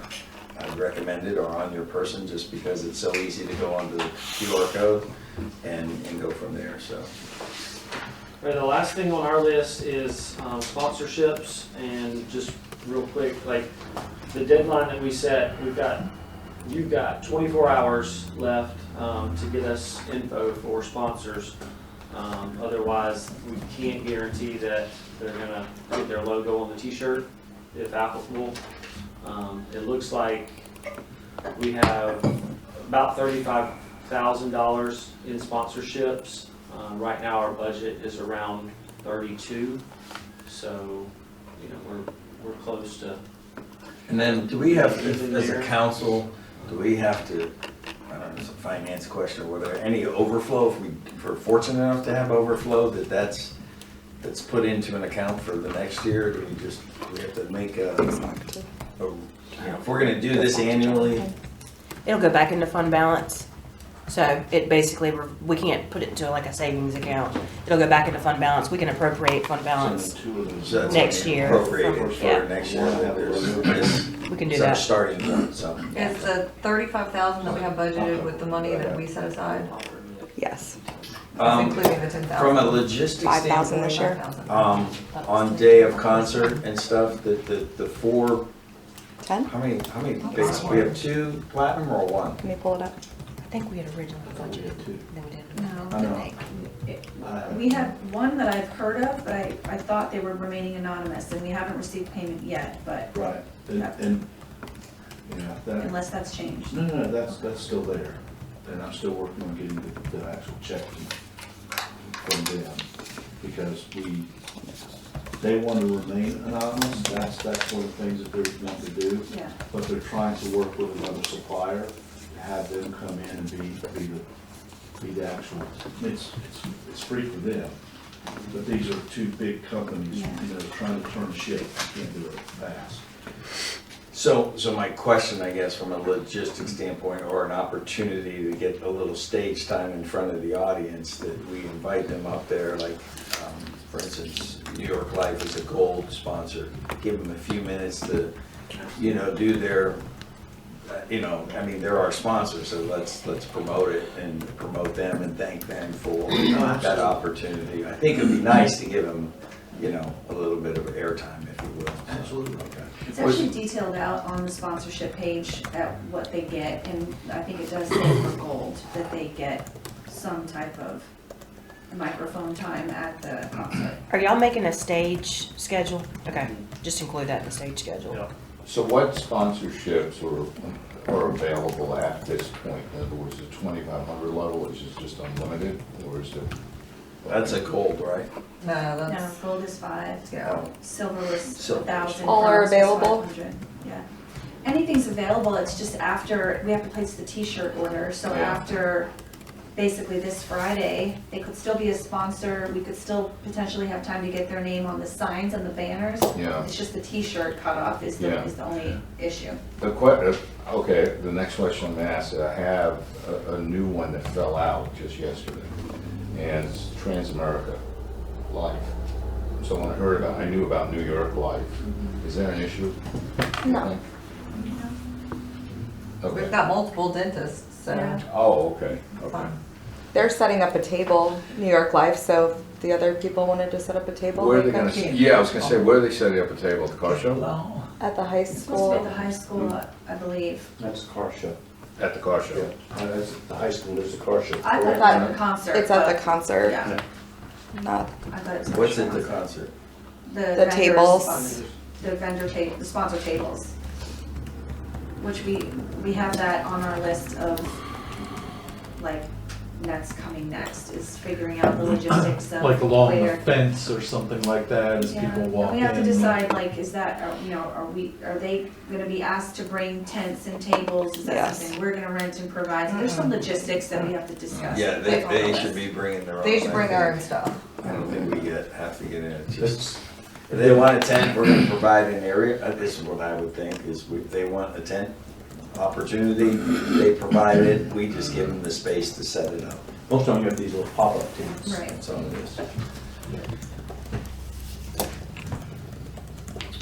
I'd recommend it, or on your person, just because it's so easy to go onto the QR code and go from there, so. Right, the last thing on our list is sponsorships, and just real quick, like the deadline that we set, you've got 24 hours left to get us info for sponsors. Otherwise, we can't guarantee that they're gonna get their logo on the t-shirt, if applicable. It looks like we have about $35,000 in sponsorships. Right now, our budget is around 32, so, you know, we're close to. And then, do we have, as a council, do we have to, I don't know, it's a finance question or whatever, any overflow, if we're fortunate enough to have overflow, that's put into an account for the next year? Do we have to make if we're gonna do this annually? It'll go back into fund balance. So it basically, we can't put it into like a savings account. It'll go back into fund balance. We can appropriate fund balance So that's next year. appropriated for Yeah. next year, that there's We can do it's our that. starting point, so. Is the 35,000 that we have budgeted with the money that we set aside, Yes. including the 10,000? From a logistics 5,000 this year. standpoint, on day of concert and stuff, the four, 10? how many bigs, we have 2 platinum or 1? Let me pull it up. I think we had originally budgeted, then we didn't. No. I know. We have one that I've heard of, but I thought they were remaining anonymous, and we haven't received payment yet, but Right, and, yeah, that, unless that's changed. no, that's still there. And I'm still working on getting the actual check from them, because they want to remain anonymous, that's one of the things that they're wanting to do. Yeah. But they're trying to work with another supplier, to have them come in and be the actual, it's free for them. But these are 2 big companies, you know, trying to turn ship, you can't do it fast. So my question, I guess, from a logistics standpoint, or an opportunity to get a little stage time in front of the audience, that we invite them up there, like, for instance, New York Life is a gold sponsor, give them a few minutes to, you know, do their, you know, I mean, they're our sponsors, so let's promote it and promote them and thank them for that opportunity. I think it'd be nice to give them, you know, a little bit of airtime, if you will. Absolutely. Okay. It's actually detailed out on the sponsorship page at what they get, and I think it does say for gold that they get some type of microphone time at the concert. Are y'all making a stage schedule? Okay, just include that in the stage schedule. Yeah. So what sponsorships are available at this point? In other words, the 2,500 level, is it just unlimited, or is it? That's a gold, right? No, No, that's, gold is 5, yeah. silver was Silver is 1,000. All are bronze was available? 500. Yeah. Anything's available, it's just after, we have to place the t-shirt order, so Yeah. after basically this Friday, they could still be a sponsor, we could still potentially have time to get their name on the signs and the banners. Yeah. It's just the t-shirt cutoff is Yeah. the only issue. Okay, the next question I'm gonna ask, I have a new one that fell out just yesterday, and it's Transamerica Life. So when I knew about New York Life, is there an issue? No. We've Okay. got multiple dentists, so. Yeah. Oh, okay, okay. Fine. They're setting up a table, New York Life, so if the other people wanted to set up a table, Where are they they gonna, could. yeah, I was gonna say, where are they setting up a table, at the car show? At the high It's supposed to be at school. the high school, I believe. That's a car show. At the car show? That's at the high school, there's a car show. I thought it was at the concert. It's at the but- concert, Yeah, not, I thought it was. What's at the concert? the vendors- tables. The vendor table, the sponsor tables. Which we have that on our list of, like, coming next, is figuring out the logistics of Like along the where. fence or something like that as Yeah, people and walk in. we have to decide, like, is that, are they gonna be asked to bring tents and tables? Is that Yes. something we're gonna rent and provide? So there's some logistics that we have to discuss. Yeah, That's on the they list. should be bringing their own. They should bring I their think. own stuff. I don't think we have to get in it, it's just, If they want a tent, we're gonna provide an area, this is what I would think, is if they want a tent opportunity, they provide it, we just give them the space to set it up. Most of them have these little pop-up tents. Right. That's all it is.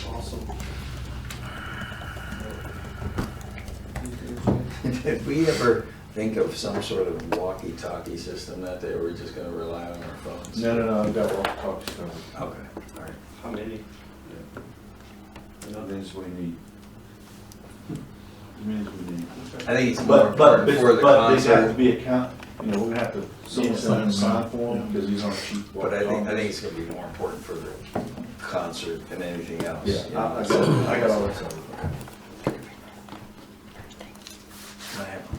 Awesome. Did we ever think of some sort of walkie-talkie system that day, or we're just gonna rely on our phones? No, I've got walkie-talkie stuff. Okay, all right. How many? Nothing's we need. Means we need. I think it's more important for the But these have to concert, be account, we're gonna have to, someone's gonna have to sign for them, because these aren't cheap. but I think it's gonna be more important for the concert than anything else. Yeah, you know, I got all that covered. I have-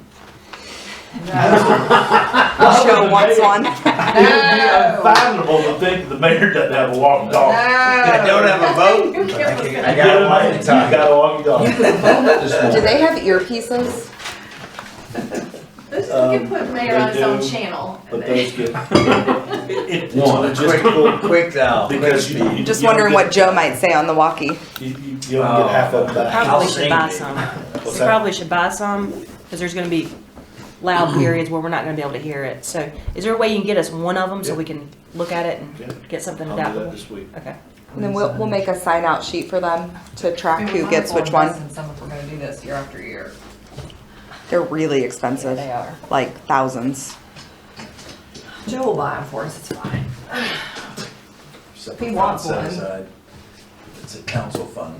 Joe wants one. It would be unfathomable to think the mayor doesn't have a walkie-talkie. I don't have a vote. I got a walkie-talkie. You got a walkie-talkie. Do they have earpieces? This is, you can put mayor on his own They do, channel. But those get. It's One, quick dial. Because you. Just you don't wondering get- what Joe might say on the walkie. You don't get half of that. Probably should sing buy it. some. What's We that? probably should buy some, because there's gonna be loud periods where we're not gonna be able to hear it. So is there a way you can get us one of them so Yeah. we can look at it Yeah. and get something I'll do that adaptable? this week. Okay. And then we'll make a sign out sheet for them to track who gets which Some one. if we're gonna do this year after year. They're really expensive, They are. like thousands. Joe will buy them for us, it's fine. Set He the wants fund one. aside. It's a council fund.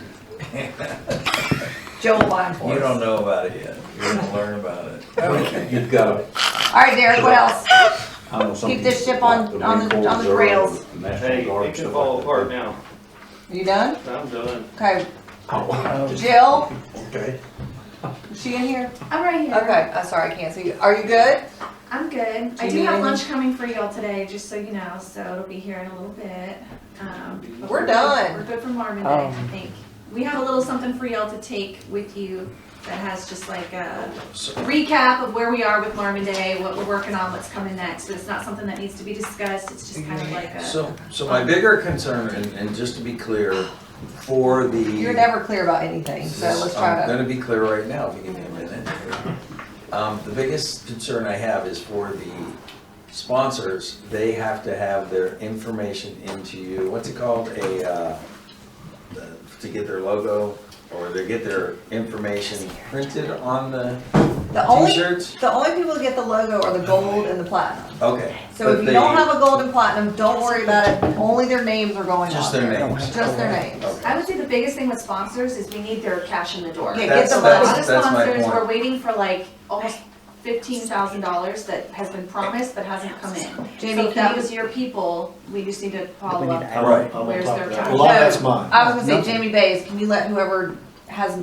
Joe will buy them for us. You don't know about it yet. You're gonna learn about it. Okay. You've got a. All right, Derek, what else? I don't know, something Keep this ship on like the rails. National Hey, Guard, it can stuff fall like apart that. now. You done? I'm done. Okay, Oh, Jill, okay. is she in here? I'm right here. Okay, I'm sorry, I can't see you. Are you good? I'm good. Do I you do need have any- lunch coming for y'all today, just so you know, so it'll be here in a little bit. But We're done. We're good for Marvin Day, I think. We have a little something for y'all to take with you that has just like a recap of where we are with Marvin Day, what we're working on, what's coming next. So it's not something that needs to be discussed, it's just kind of like a. So my bigger concern, and just to be clear, for the. You're never clear about anything, so let's I'm try to. gonna be clear right now, if you give me a minute. The biggest concern I have is for the sponsors, they have to have their information into you, what's it called, to get their logo, or they get their information printed on the The only, t-shirts? the only people that get the logo are the gold and the platinum. Okay. So but if you they- don't have a gold and platinum, don't worry about it, only their names are going on Just their there. names. Just their names. Okay. I would say the biggest thing with sponsors is we need their cash in the door. Okay, That's- get the So a money. lot of that's my sponsors, point. we're waiting for like almost $15,000 that has been promised but hasn't come in. Jamie, So can if that you- was your people, we just need to follow up. Right. I'm on Where's top their of that. cash? A lot of that's mine. I was gonna say, Jamie Bays, can you let whoever has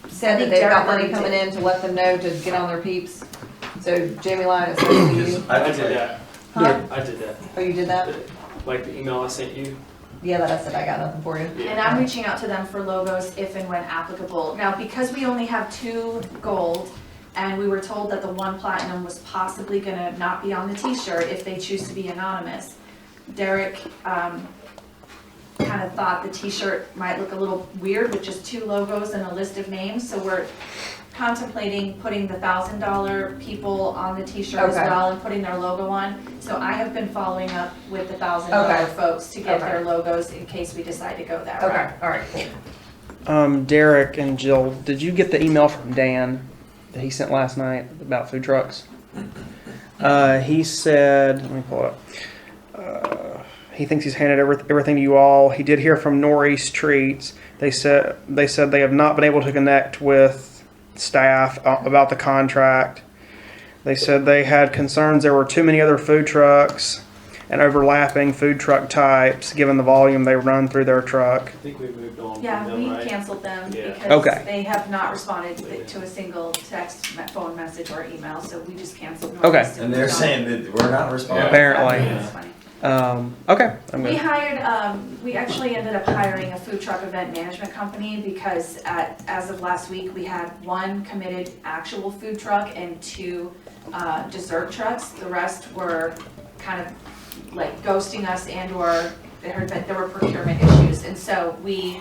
said that think they've got Derek money already coming did. in to let them know to get on their peeps? So Jamie Lyon, it's to you. I did that. Huh? I did that. Oh, you did that? Like the email I sent you. Yeah, that I said I got nothing for you. And I'm reaching out to them for logos if and when applicable. Now, because we only have 2 gold, and we were told that the 1 platinum was possibly gonna not be on the t-shirt if they choose to be anonymous, Derek, kind of thought the t-shirt might look a little weird with just 2 logos and a list of names, so we're contemplating putting the $1,000 people on the t-shirt as Okay. well and putting their logo on. So I have been following up with the $1,000 Okay. folks to get Okay. their logos in case we decide to go that route. Okay, all right, cool. Derek and Jill, did you get the email from Dan that he sent last night about food trucks? He said, let me pull it up. He thinks he's handed everything to you all. He did hear from Northeast Treats. They said they have not been able to connect with staff about the contract. They said they had concerns there were too many other food trucks and overlapping food truck types given the volume they run through their truck. I think we moved on Yeah, from we them, right? canceled them Yeah. because Okay. they have not responded to a single text, phone message, or email, so we just canceled. Okay. Northeast And they're moved on. saying that we're not responding. Apparently. That's funny. Okay, I'm We good. hired, we actually ended up hiring a food truck event management company because as of last week, we had 1 committed actual food truck and 2 dessert trucks. The rest were kind of like ghosting us and or heard that there were procurement issues. And so we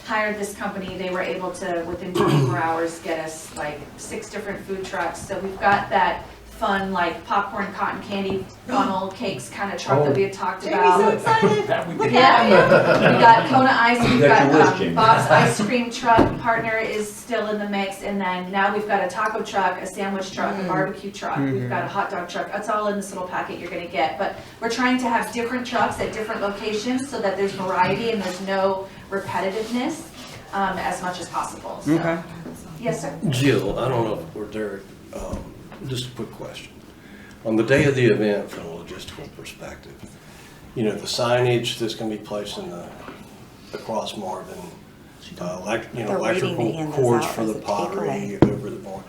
hired this company. They were able to, within 24 hours, get us like 6 different food trucks. So we've got that fun, like popcorn, cotton candy, funnel cakes kind of truck that we had talked about. Jamie's so excited. Yeah, we got Kona Ice, we've got your wish, got Jamie. Bob's Ice Cream Truck partner is still in the mix, and then now we've got a taco truck, a sandwich truck, a barbecue truck, we've got a hot dog truck. That's all in this little packet you're gonna get, but we're trying to have different trucks at different locations so that there's variety and there's no repetitiveness, as much as possible, so. Okay. Yes, sir. Jill, I don't know if we're there, just a quick question. On the day of the event, from a logistical perspective, you know, the signage that's gonna be placed in across Marvin, They're waiting to electrical hand those cords out for as the a pottery takeaway. over the barn.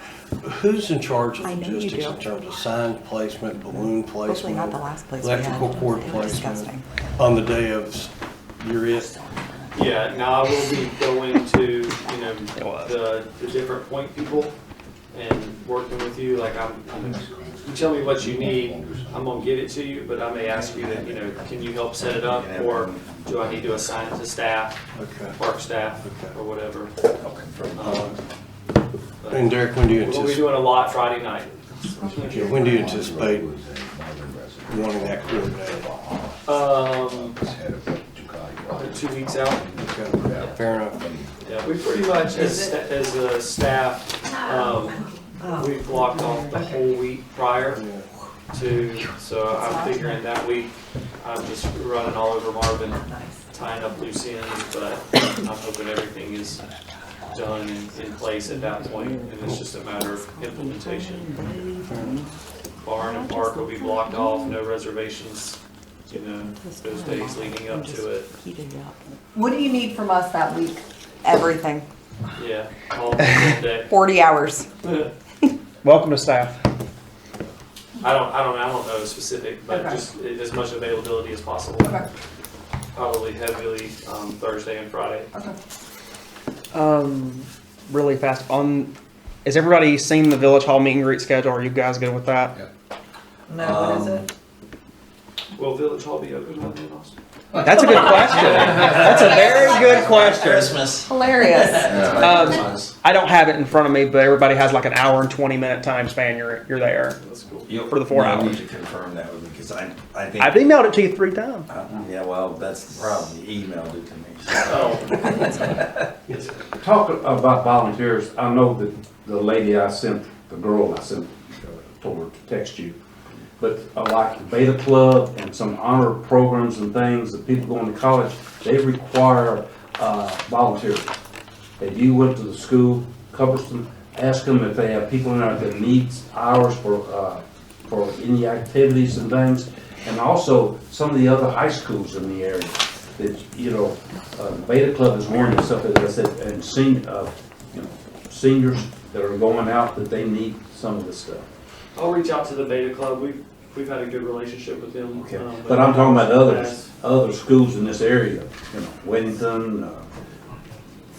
Who's in charge of I know you logistics do. in terms of sign placement, balloon placement? Hopefully not the last place we had. Electrical cord They were placement disgusting. on the day of your it? Yeah, now I will be going to, you know, the different point people and working with you, like you tell me what you need, I'm gonna get it to you, but I may ask you that, you know, can you help set it up, or do I need to assign it to staff, Okay. park staff, Okay. or whatever. But And Derek, when do you We'll be anticipate, doing a lot Friday night. when do you anticipate wanting that coordinated? Probably 2 weeks out. Okay, fair enough. Yeah, we pretty much, as a staff, we blocked off the whole week prior to, so I'm figuring that week, I'm just running all over Marvin, tying up loose ends, but I'm hoping everything is done in place at that point, and it's just a matter of implementation. Barn and park will be blocked off, no reservations, you know, those days leading up to it. What do you need from us that week? Everything. Yeah, all day. 40 hours. Welcome to staff. I don't know specific, but Okay. just as much availability as possible. Okay. Probably heavily Thursday and Friday. Really fast has everybody seen the Village Hall meet and greet schedule? Are you guys good with that? No, what is it? Will Village Hall be open by then, Austin? That's a good question. That's a very good question. Christmas. Hilarious. I don't have it in front of me, but everybody has like an hour and 20-minute time span. You're there. That's cool. For the 4 I hours. need to confirm that with me, because I think. I've emailed it to you 3 times. Yeah, well, that's the problem. You emailed it to me. Oh, Talk about volunteers, I know that the lady I sent, the girl I sent, told her to text you. But like the Beta Club and some honor programs and things that people going to college, they require volunteers. If you went to the school, Cumberston, ask them if they have people in there that needs hours for any activities and things. And also some of the other high schools in the area. That, you know, Beta Club is one and stuff, as I said, and seniors that are going out, that they need some of this stuff. I'll reach out to the Beta Club. We've had a good relationship with them. Okay. But I'm talking about other schools in this area, you know, Weddington.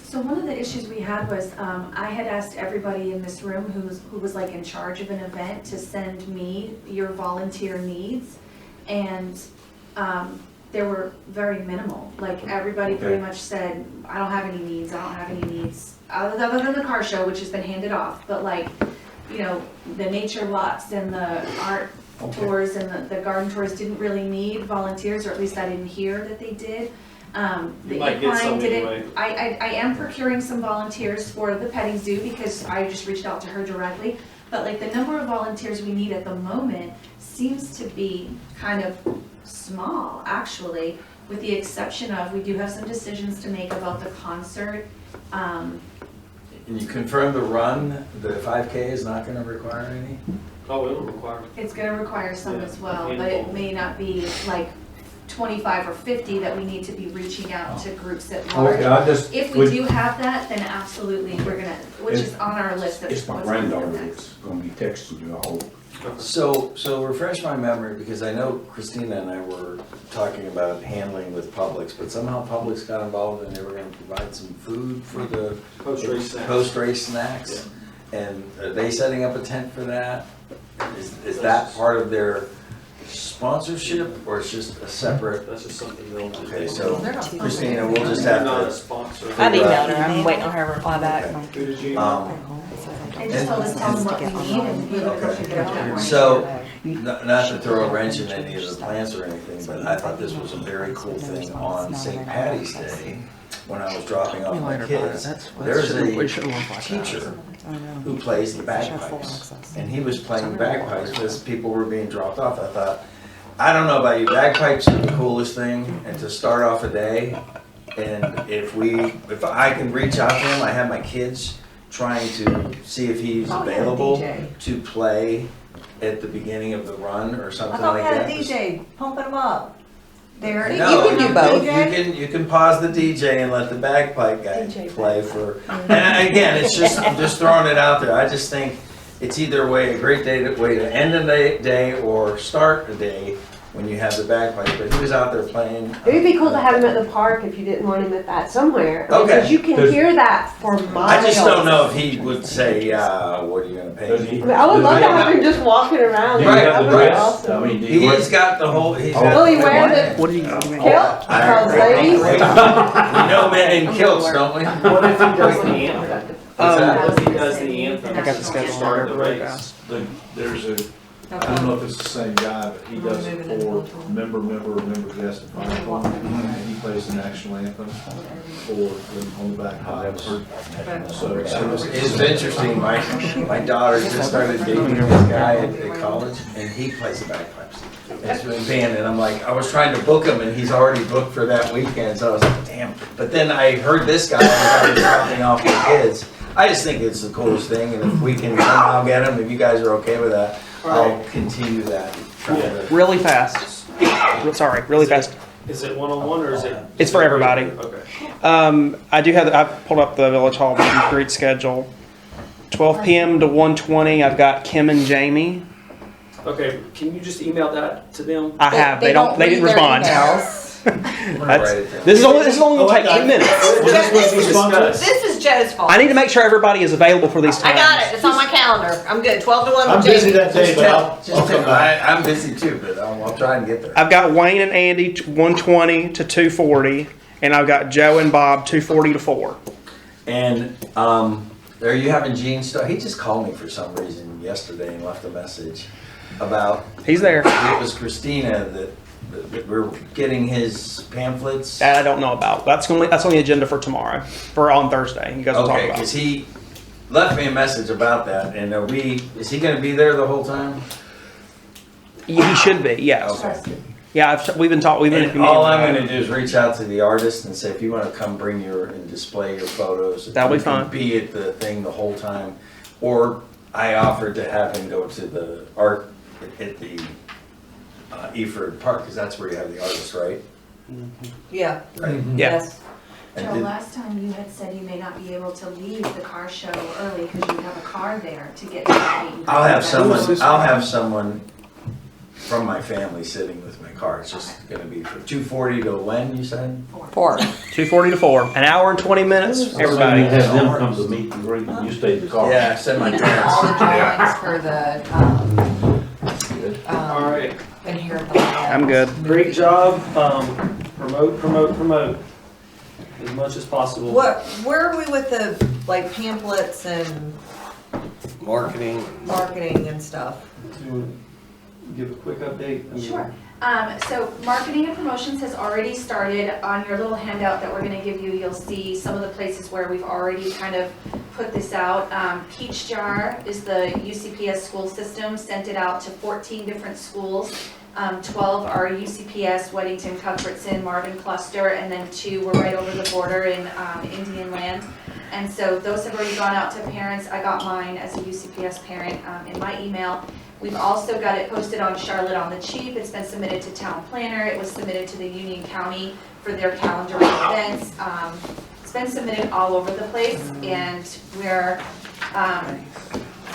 So one of the issues we had was, I had asked everybody in this room who was like in charge of an event to send me your volunteer needs, and they were very minimal. Like everybody pretty much said, I don't have any needs, other than the car show, which has been handed off, but like, you know, the nature walks and the art tours and the garden tours didn't really need volunteers, or at least I didn't hear that they did. The might get some equine didn't, anyway. I am procuring some volunteers for the petting zoo because I just reached out to her directly. But like the number of volunteers we need at the moment seems to be kind of small, actually, with the exception of, we do have some decisions to make about the concert. And you confirm the run, the 5K is not gonna require any? Oh, it'll require. It's gonna require some Yeah, as well, a but it handful. may not be like 25 or 50 that we need to be reaching out to groups at large. Okay, I just. If we do have that, then absolutely, we're gonna, which is on our list of. It's my what's on the granddaughter next. that's gonna be texting you, I hope. So refresh my memory, because I know Christina and I were talking about handling with Publix, but somehow Publix got involved and they were gonna provide some food for the Post-race snacks. post-race snacks. And are they setting up a tent for that? Is that part of their sponsorship or it's just a separate? That's just something they'll do. Okay, so They're not Christina, we'll just They're have not a to. sponsor. I've emailed her, I'm waiting on her to reply back. Who did you? They just told us tell them what we need and we will figure it out. So, not to throw a wrench in any of the plans or anything, but I thought this was a very cool thing on St. Patty's Day, when I was dropping off my kids. There's a teacher who plays the bagpipes, and he was playing bagpipes as people were being dropped off. I thought, I don't know about you, bagpipes are the coolest thing, and to start off a day, and if I can reach out to him, I have my kids trying to see if he's available to play at the beginning of the run or something like that. I thought we had a DJ pumping them up. There, No, you can do both. You can pause the DJ and let the bagpipe guy play for. And again, I'm just throwing it out there. I just think it's either a great way to end a day or start a day when you have the bagpipes. But he was out there playing. It would be cool to have him at the park if you didn't want him at that somewhere. Okay. Because you can hear that for miles. I just don't know if he would say, what are you going to pay me? I mean, I would love to have him just walking around. Right, That would be right. awesome. He's got the whole. Will he wear the What do you? kilt? Because ladies. We know men in kilts, don't we? What if he does the anthem? What if he does the anthem? I got the schedule Start there the really race. fast. There's I don't know if it's the same guy, but he does it for member guest and fire department. And he plays the national anthem on the back pipes. So It's interesting, my daughter just started dating this guy at college, and he plays the bagpipes. It's really band, and I'm like, I was trying to book him, and he's already booked for that weekend, so I was like, damn. But then I heard this guy as I was dropping off the kids. I just think it's the coolest thing, and if we can somehow get him, if you guys are okay with that, I'll continue that. Really fast. Really fast. Is it one-on-one or is it? It's for everybody. Okay. I've pulled up the Village Hall meet and greet schedule. 12 p.m. to 1:20. I've got Kim and Jamie. Okay, can you just email that to them? I have. They didn't read their respond. emails. This is only going to take 8 minutes. This is Joe's fault. I need to make sure everybody is available for these I times. got it. It's on my calendar. I'm good. 12 to 1 I'm with busy Jamie. that day, but I'll come back. I'm busy too, but I'll try and get there. I've got Wayne and Andy 1:20 to 2:40, and I've got Joe and Bob 2:40 to 4. And are you having Gene start? He just called me for some reason yesterday and left a message about. He's there. It was Christina that we're getting his pamphlets. That I don't know about. That's on the agenda for tomorrow, for on Thursday. You guys will talk Okay, about. because he left me a message about that, and is he going to be there the whole time? He should be. Yes. Okay. Yeah, we've been talking. And all I'm going to do is reach out to the artist and say, if you want to come bring and display your photos, that'll be you can fine. Be at the thing the whole time. Or I offered to have him go to the art at the Eford Park, because that's where you have the artist, right? Yeah. Right. Yeah. Yes. And Joe, did- last time you had said you may not be able to leave the car show early because you have a car there to get to the meeting. I'll have someone from my family sitting with my car. It's just going to be from 2:40 to when, you said? 4. 2:40 to 4. An hour and 20 minutes. Everybody. You have them come to meet and greet, and you stay in the car. Yeah, send my parents. All the drawings for the, All right. and here at the lab. I'm good. Great job. Promote as much as possible. Where are we with the, like, pamphlets and Marketing. marketing and stuff? Do you want to give a quick update? I mean, Sure. So marketing and promotions has already started. On your little handout that we're gonna give you, you'll see some of the places where we've already kind of put this out. Peach Jar is the UCPS school system, sent it out to 14 different schools. 12 are UCPS, Weddington, Cuthbertson, Marvin cluster, and then 2 were right over the border in Indian Land. And so those have already gone out to parents. I got mine as a UCPS parent in my email. We've also got it posted on Charlotte on the Cheap. It's been submitted to Town Planner. It was submitted to the Union County for their calendar of events. It's been submitted all over the place, and we're,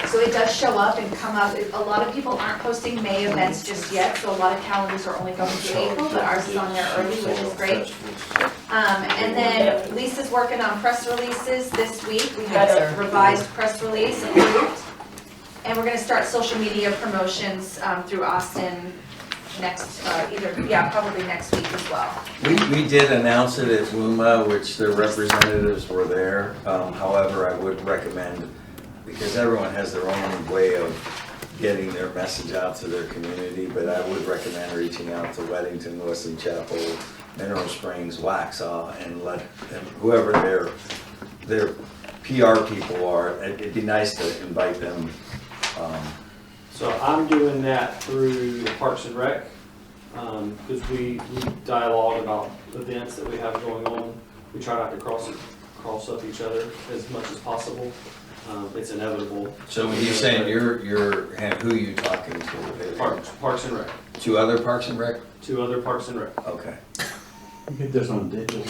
so it does show up and come up. A lot of people aren't posting May events just yet, so a lot of calendars are only going through April, but ours is on there early, which is great. And then Lisa's working on press releases this week. We had a revised press release approved. And we're gonna start social media promotions through Austin probably next week as well. We did announce it at WUMA, which their representatives were there. However, I would recommend, because everyone has their own way of getting their message out to their community, but I would recommend reaching out to Weddington, Weston Chapel, Mineral Springs, Waxhaw, and let them, whoever their PR people are, it'd be nice to invite them. So I'm doing that through Parks and Rec, because we dialogue about events that we have going on. We try not to cross up each other as much as possible. It's inevitable. So when you're saying who are you talking to? Parks and Rec. 2 other Parks and Rec? 2 other Parks and Rec. Okay. You get this on digital.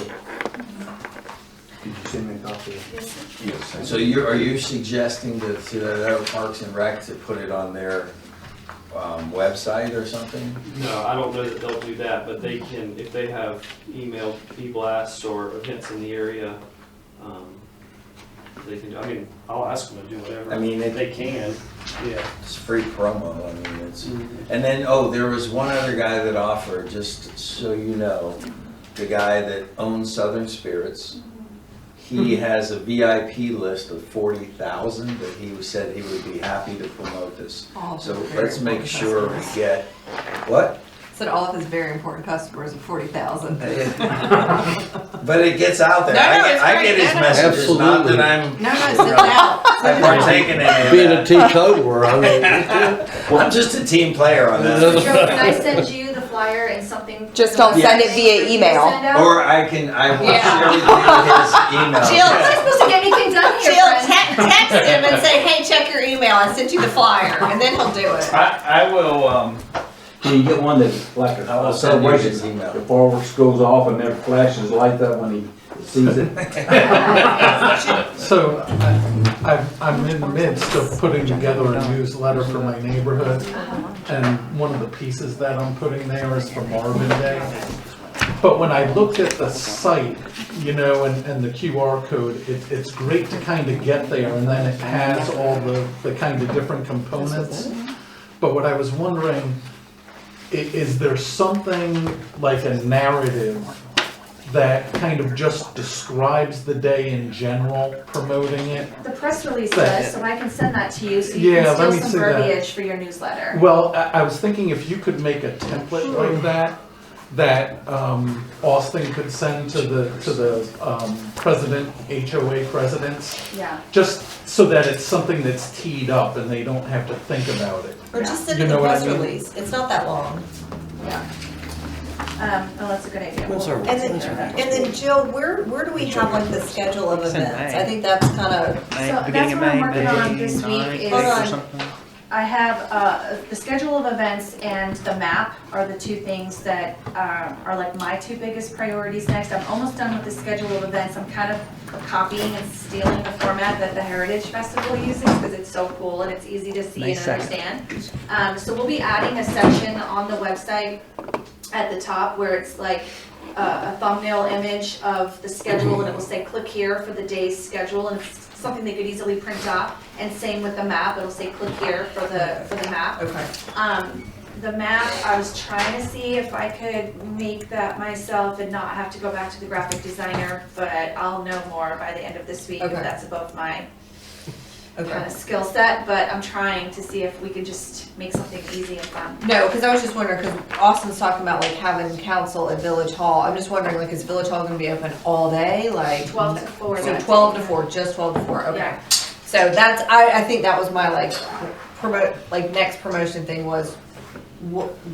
Did you send me a copy? Yes. So are you suggesting to the other Parks and Rec to put it on their website or something? No, I don't know that they'll do that, but they can, if they have emailed e-blasts or events in the area, they can, I mean, I'll ask them to do whatever. I mean, they can, yeah. It's free promo, I mean, it's, and then, there was one other guy that offered, just so you know, the guy that owns Southern Spirits. He has a VIP list of 40,000 that he said he would be happy to promote this. So let's make sure we get, what? Said all of his very important customers of 40,000. But it gets out there. I get his messages, not that I'm. Send it out. I've partaken in it. Being a teetotaler, I mean. I'm just a team player on that. Joe, can I send you the flyer and something? Just don't send it via email. Or I will share with you his email. Jill, I'm not supposed to get anything done here, Jill, friend. text him and say, hey, check your email. I sent you the flyer, and then he'll do it. I will, can you get one that, like I will a send you his celebration, email. the fireworks goes off and their flashes light up when he sees it? So I'm in the midst of putting together a newsletter for my neighborhood, and one of the pieces that I'm putting there is for Marvin Day. But when I looked at the site, and the QR code, it's great to kind of get there, and then it has all the kind of different components. But what I was wondering, is there something like a narrative that kind of just describes the day in general, promoting it? The press release does, so I can send that to you, so you Yeah, can let me steal some see that. verbiage for your newsletter. Well, I was thinking if you could make a template like that Austin could send to the HOA presidents, Yeah. just so that it's something that's teed up and they don't have to think about it. Or just send You it the know what I press mean? release. It's not that long. Yeah. That's a good idea. And then Jill, where do we have like the schedule of It's in events? May. I think that's kind of, So Beginning that's of what I'm May, working on May this week 9th, is- Hold 8th on. or something. I have the schedule of events and the map are the 2 things that are like my 2 biggest priorities next. I'm almost done with the schedule of events. I'm kind of copying and stealing the format that the Heritage Festival uses because it's so cool and it's easy to see May and 2nd. understand. So we'll be adding a section on the website at the top where it's like a thumbnail image of the schedule and it will say click here for the day's schedule, and it's something they could easily print out. And same with the map, it'll say click here for the map. okay. The map, I was trying to see if I could make that myself and not have to go back to the graphic designer, but I'll know more by the end of this week if Okay. that's above my kind Okay. of skill set, but I'm trying to see if we can just make something easy and fun. No, because I was just wondering, because Austin's talking about like having council at Village Hall. I'm just wondering, like, is Village Hall gonna be open all day? Like 12 to 4. So that 12 day. to 4, just 12 to 4, okay. Yeah. So that's, I think that was my next promotion thing was,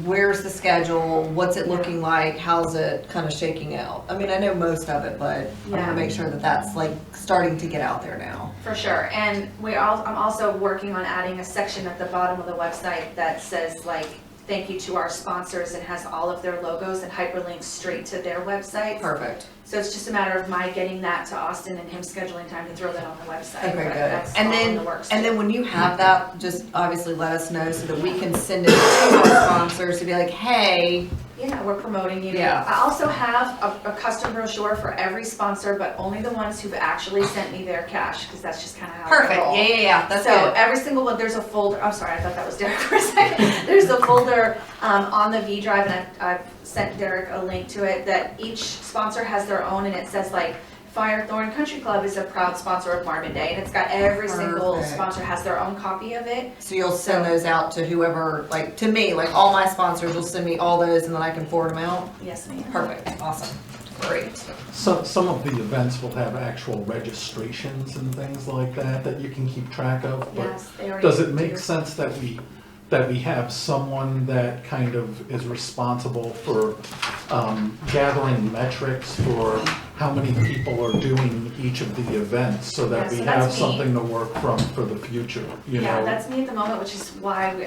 where's the schedule? What's it looking like? How's it kind of shaking out? I mean, I know most of it, but I want Yeah. to make sure that that's like starting to get out there now. For sure, and I'm also working on adding a section at the bottom of the website that says like, thank you to our sponsors, and has all of their logos and hyperlinks straight to their website. Perfect. So it's just a matter of my getting that to Austin and him scheduling time to throw that on the website. Okay, But good. that's And all in then, the works. and then when you have that, just obviously let us know so that we can send it to our sponsors to be like, hey, we're promoting you. Yeah. I also have a custom brochure for every sponsor, but only the ones who've actually sent me their cash, because that's just kind of how I Perfect, roll. yeah, that's So good. every single one, there's a folder, I'm sorry, I thought that was Derek for a second. There's a folder on the V drive, and I've sent Derek a link to it, that each sponsor has their own, and it says like, Firethorn Country Club is a proud sponsor of Marvin Day, and it's got every single Perfect. sponsor has their own copy of it. So you'll send those out to whoever, like, to me, like, all my sponsors will send me all those and then I can forward them out? Yes, ma'am. Perfect, awesome, great. Some of the events will have actual registrations and things like that you can keep track of, but Yes, they already does it do. make sense that we have someone that kind of is responsible for gathering metrics for how many people are doing each of the events, so that Yeah, we so have that's me. something to work from for the future, you Yeah, know? that's me at the moment, which is why we,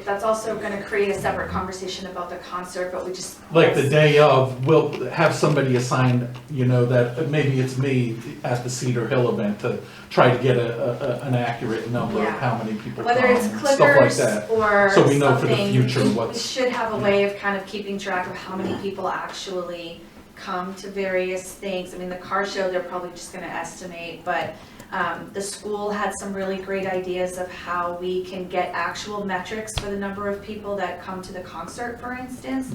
that's also gonna create a separate conversation about the concert, but we just. Like the day of, we'll have somebody assigned, you know, that maybe it's me at the Cedar Hill event to try to get an accurate number of Yeah. how many people come, Whether it's and stuff like clickers that. or So we know for the something, future we what's. should have a way of kind of keeping track of how many people actually come to various things. I mean, the car show, they're probably just gonna estimate, but the school had some really great ideas of how we can get actual metrics for the number of people that come to the concert, for instance,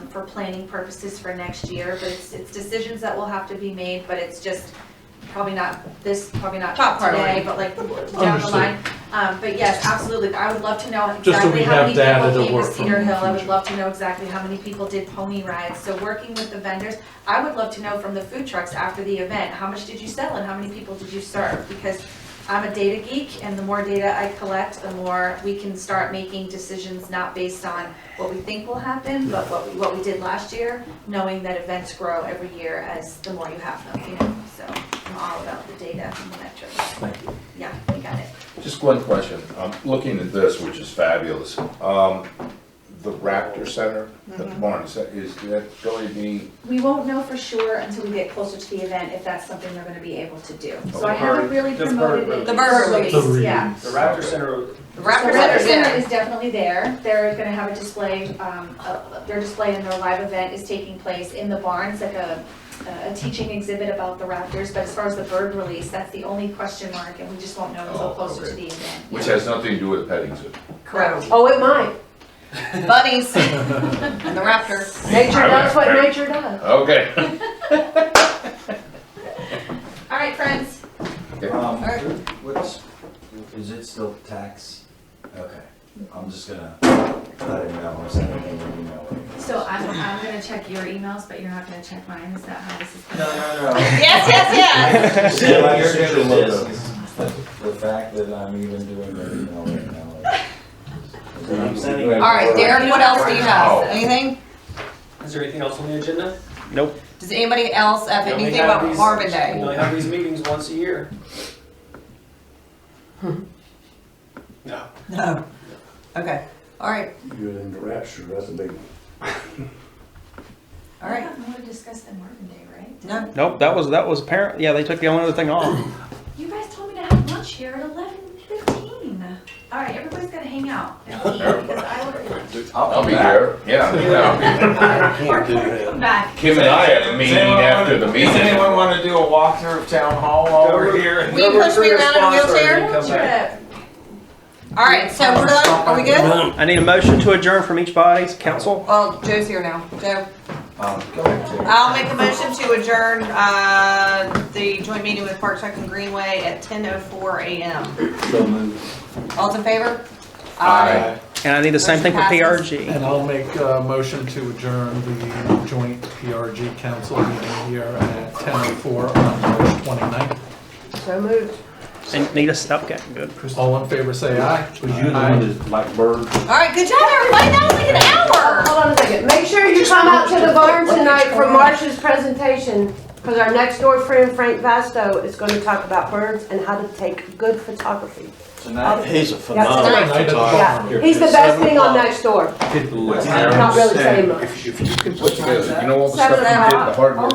for planning purposes for next year. But it's decisions that will have to be made, but it's just probably not Top today, priority. but like down the Understood. line. But yes, absolutely. I would love to know Just so exactly we how have many data people to came work to from Cedar in the Hill. I would future. love to know exactly how many people did pony rides. So working with the vendors, I would love to know from the food trucks after the event, how much did you sell and how many people did you serve? Because I'm a data geek, and the more data I collect, the more we can start making decisions not based on what we think will happen, but what we did last year, knowing that events grow every year as the more you have them, you know? So I'm all about the data and the metrics. Thank you. Yeah, you got it. Just one question. I'm looking at this, which is fabulous. The Raptor Center at the barn, is that going to be, We won't know for sure until we get closer to the event if that's something they're gonna be able to do. So I Okay. haven't really The promoted bird it. The bird release. The Yeah. release. The Raptor Center, The Raptor The Raptor Center's Center there. is definitely there. They're gonna have a display, their display and their live event is taking place in the barn. It's like a teaching exhibit about the Raptors, but as far as the bird release, that's the only question mark, and we just won't know until Oh, closer to okay. the event. which Yeah. has nothing to do with petting zoo? Correct. Oh, it might. Buddies and the Raptor. Nature does what nature does. Okay. All right, friends. Is it still tax? Okay, I'm just gonna let him know, I'm sending him an email. So I'm gonna check your emails, but you're not gonna check mine. Is that how this is No, gonna? no, no. Yes, yes, yes. Yeah, you're good with this, is the fact that I'm even doing the email right now. I'm sending. All right, Derek, what else do you have? Oh. Anything? is there anything else on the agenda? Nope. Does anybody else have We only anything have about these- Marvin We Day? only have these meetings once a year. No. Okay, all right, You're in the rapture, that's a big one. all right. I have more to discuss than Marvin Day, right? No, Nope, that was apparent. Yeah, they took the only other thing off. You guys told me to have lunch here at 11:15. All right, everybody's gotta hang out and eat because I ordered lunch. I'll be there. Yeah, I'll be there. I can't do that. Come back. Kim and I have a meeting after the meeting. Does anyone wanna do a walkthrough of town hall while we're here? Will you push me around in a wheelchair? Come back. All right, so we're done, are we good? I need a motion to adjourn from each body's council. Well, Joe's here now. Joe, Go ahead, Jay. I'll make a motion to adjourn, the joint meeting with Parks Rec and Greenway at 10:04 a.m. So moved. All's in favor? Aye. And I need the same thing for Motion passes. PRG. And I'll make a motion to adjourn the joint PRG council meeting here at 10:04 on March 29th. So moved. And need a okay, good. All in favor, say aye. Was you the one that like birds? All right, good job, everybody. That was like an hour. Hold on a second. Make sure you come out to the barn tonight for Marcia's presentation, because our next door friend, Frank Vasto, is going to talk about birds and how to take good photography. Tonight? He's a tonight. phenomenal Night at the photographer. Yeah, he's the best thing on next door. What's Not really saying much. Put together, you know all the stuff 7 you did, the o'clock. hard work.